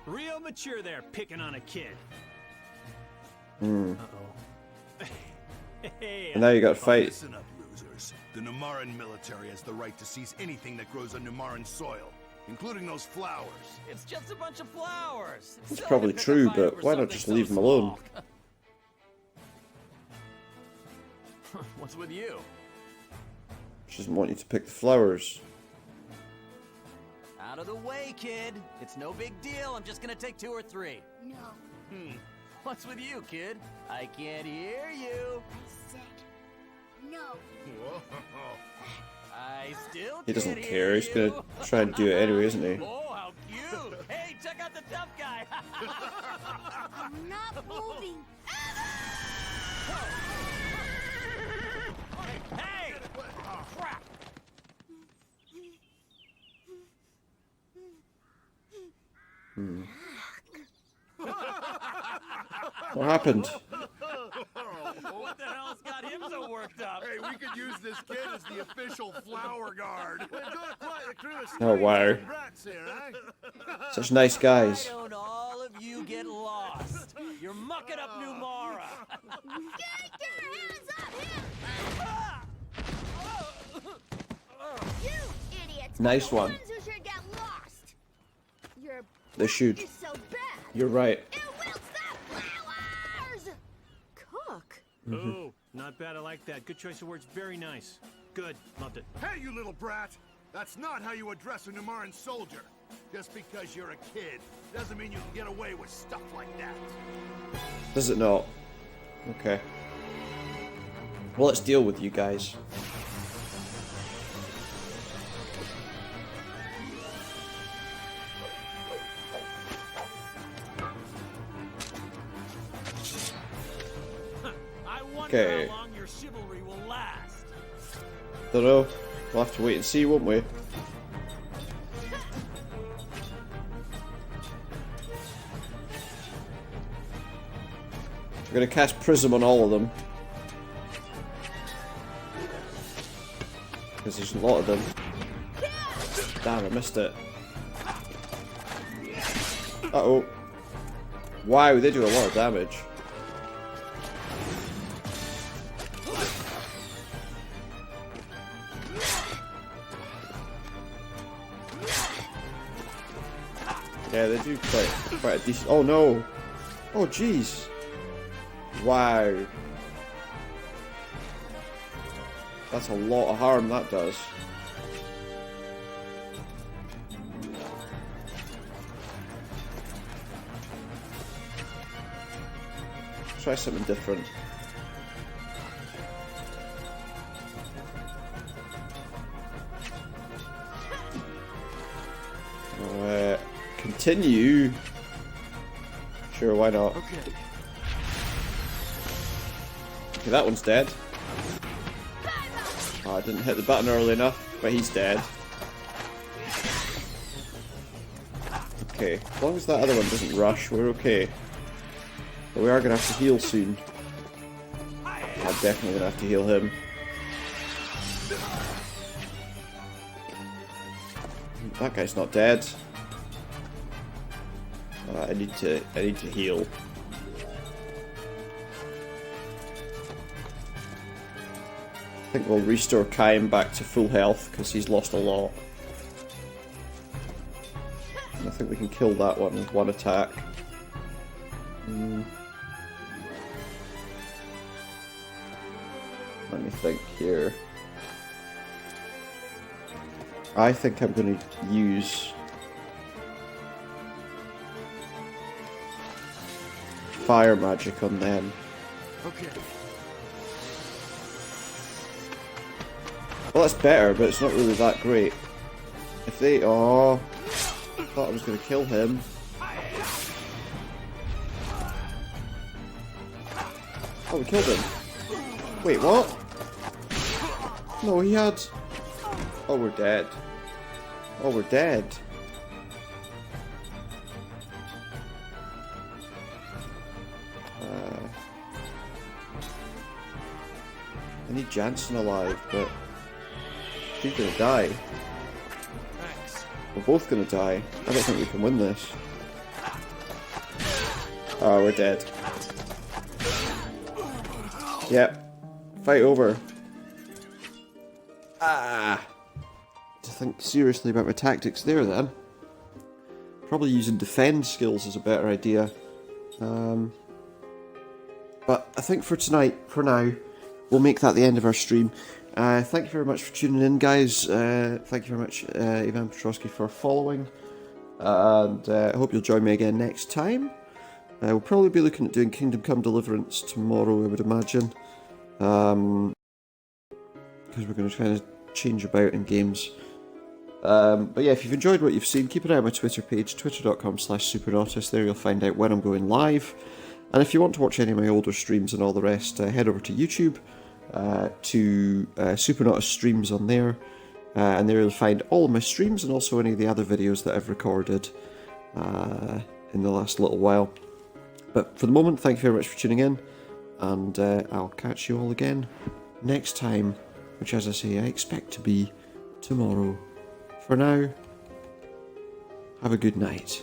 Real mature there, picking on a kid. Hmm. Uh-oh. Hey, And now you got to fight. Listen up, losers. The Numaran military has the right to seize anything that grows on Numaran soil, including those flowers. it's just a bunch of flowers. It's Silly probably to pick a true, fight but over why not something just so leave 'em alone? small. What's with you? She doesn't want you to pick the flowers. Out of the way, kid. It's no big deal. I'm just gonna take 2 or 3. No, What's with you, kid? I can't hear you. I said no. I still He doesn't can't care. hear He's gonna you. try and do it anyway, isn't he? Oh, how cute! Hey, check out the tough guy. I'm not moving. Hey! Crap! What happened? What the hell's got him so worked up? Hey, we could use this kid as the official flower guard. We've got quite a crew of Oh, wow. brats here, eh? Such nice Why guys. don't all of you get lost? You're mucking up New Mara. Get your hands up here! You idiots! Nice The one. ones who should get lost. Your They should. is so bad. You're right. It wilts the flowers. Cook. Oh, not bad. I like that. Good choice of words. Very nice. Good. Loved it. Hey, you little brat! That's not how you address a Numaran soldier. Just because you're a kid doesn't mean you can get away with stuff like that. Does it not? Okay. Well, let's deal with you guys. I wonder Okay. how long your chivalry will last. Don't know. We'll have to wait and see, won't we? We're gonna cast Prism on all of them. Because there's a lot of them. Damn, I missed it. Uh-oh. Wow, they do a lot of damage. Yeah, they do quite a decent... Oh no! Oh jeez! Wow. That's a lot of harm that does. Try something different. Continue. Sure, why not? Okay. Okay, that one's dead. Oh, I didn't hit the button early enough, but he's dead. Okay, as long as that other one doesn't rush, we're okay. But we are gonna have to heal soon. I'm definitely gonna have to heal him. That guy's not dead. I need to heal. I think we'll restore Kaim back to full health because he's lost a lot. And I think we can kill that one with one attack. Let me think here. I think I'm going to use fire magic on them. Okay. Well, that's better, but it's not really that great. If they... Oh, I thought I was going to kill him. Oh, we killed him. Wait, what? No, he had... Oh, we're dead. Oh, we're dead. I need Jansen alive, but he's gonna die. Thanks. We're both gonna die. I don't think we can win this. Oh, we're dead. Yep. Fight over. Ah! To think seriously about my tactics there then. Probably using defend skills is a better idea. But I think for tonight, for now, we'll make that the end of our stream. Thank you very much for tuning in, guys. Thank you very much, Ivan Petrosky, for following. And I hope you'll join me again next time. We'll probably be looking at doing Kingdom Come Deliverance tomorrow, I would imagine. Because we're going to kind of change about in games. But yeah, if you've enjoyed what you've seen, keep an eye on my Twitter page, twitter.com/supernautus. There you'll find out when I'm going live. And if you want to watch any of my older streams and all the rest, head over to YouTube to Supernautus streams on there. And there you'll find all of my streams and also any of the other videos that I've recorded in the last little while. But for the moment, thank you very much for tuning in, and I'll catch you all again next time, which, as I say, I expect to be tomorrow. For now, have a good night.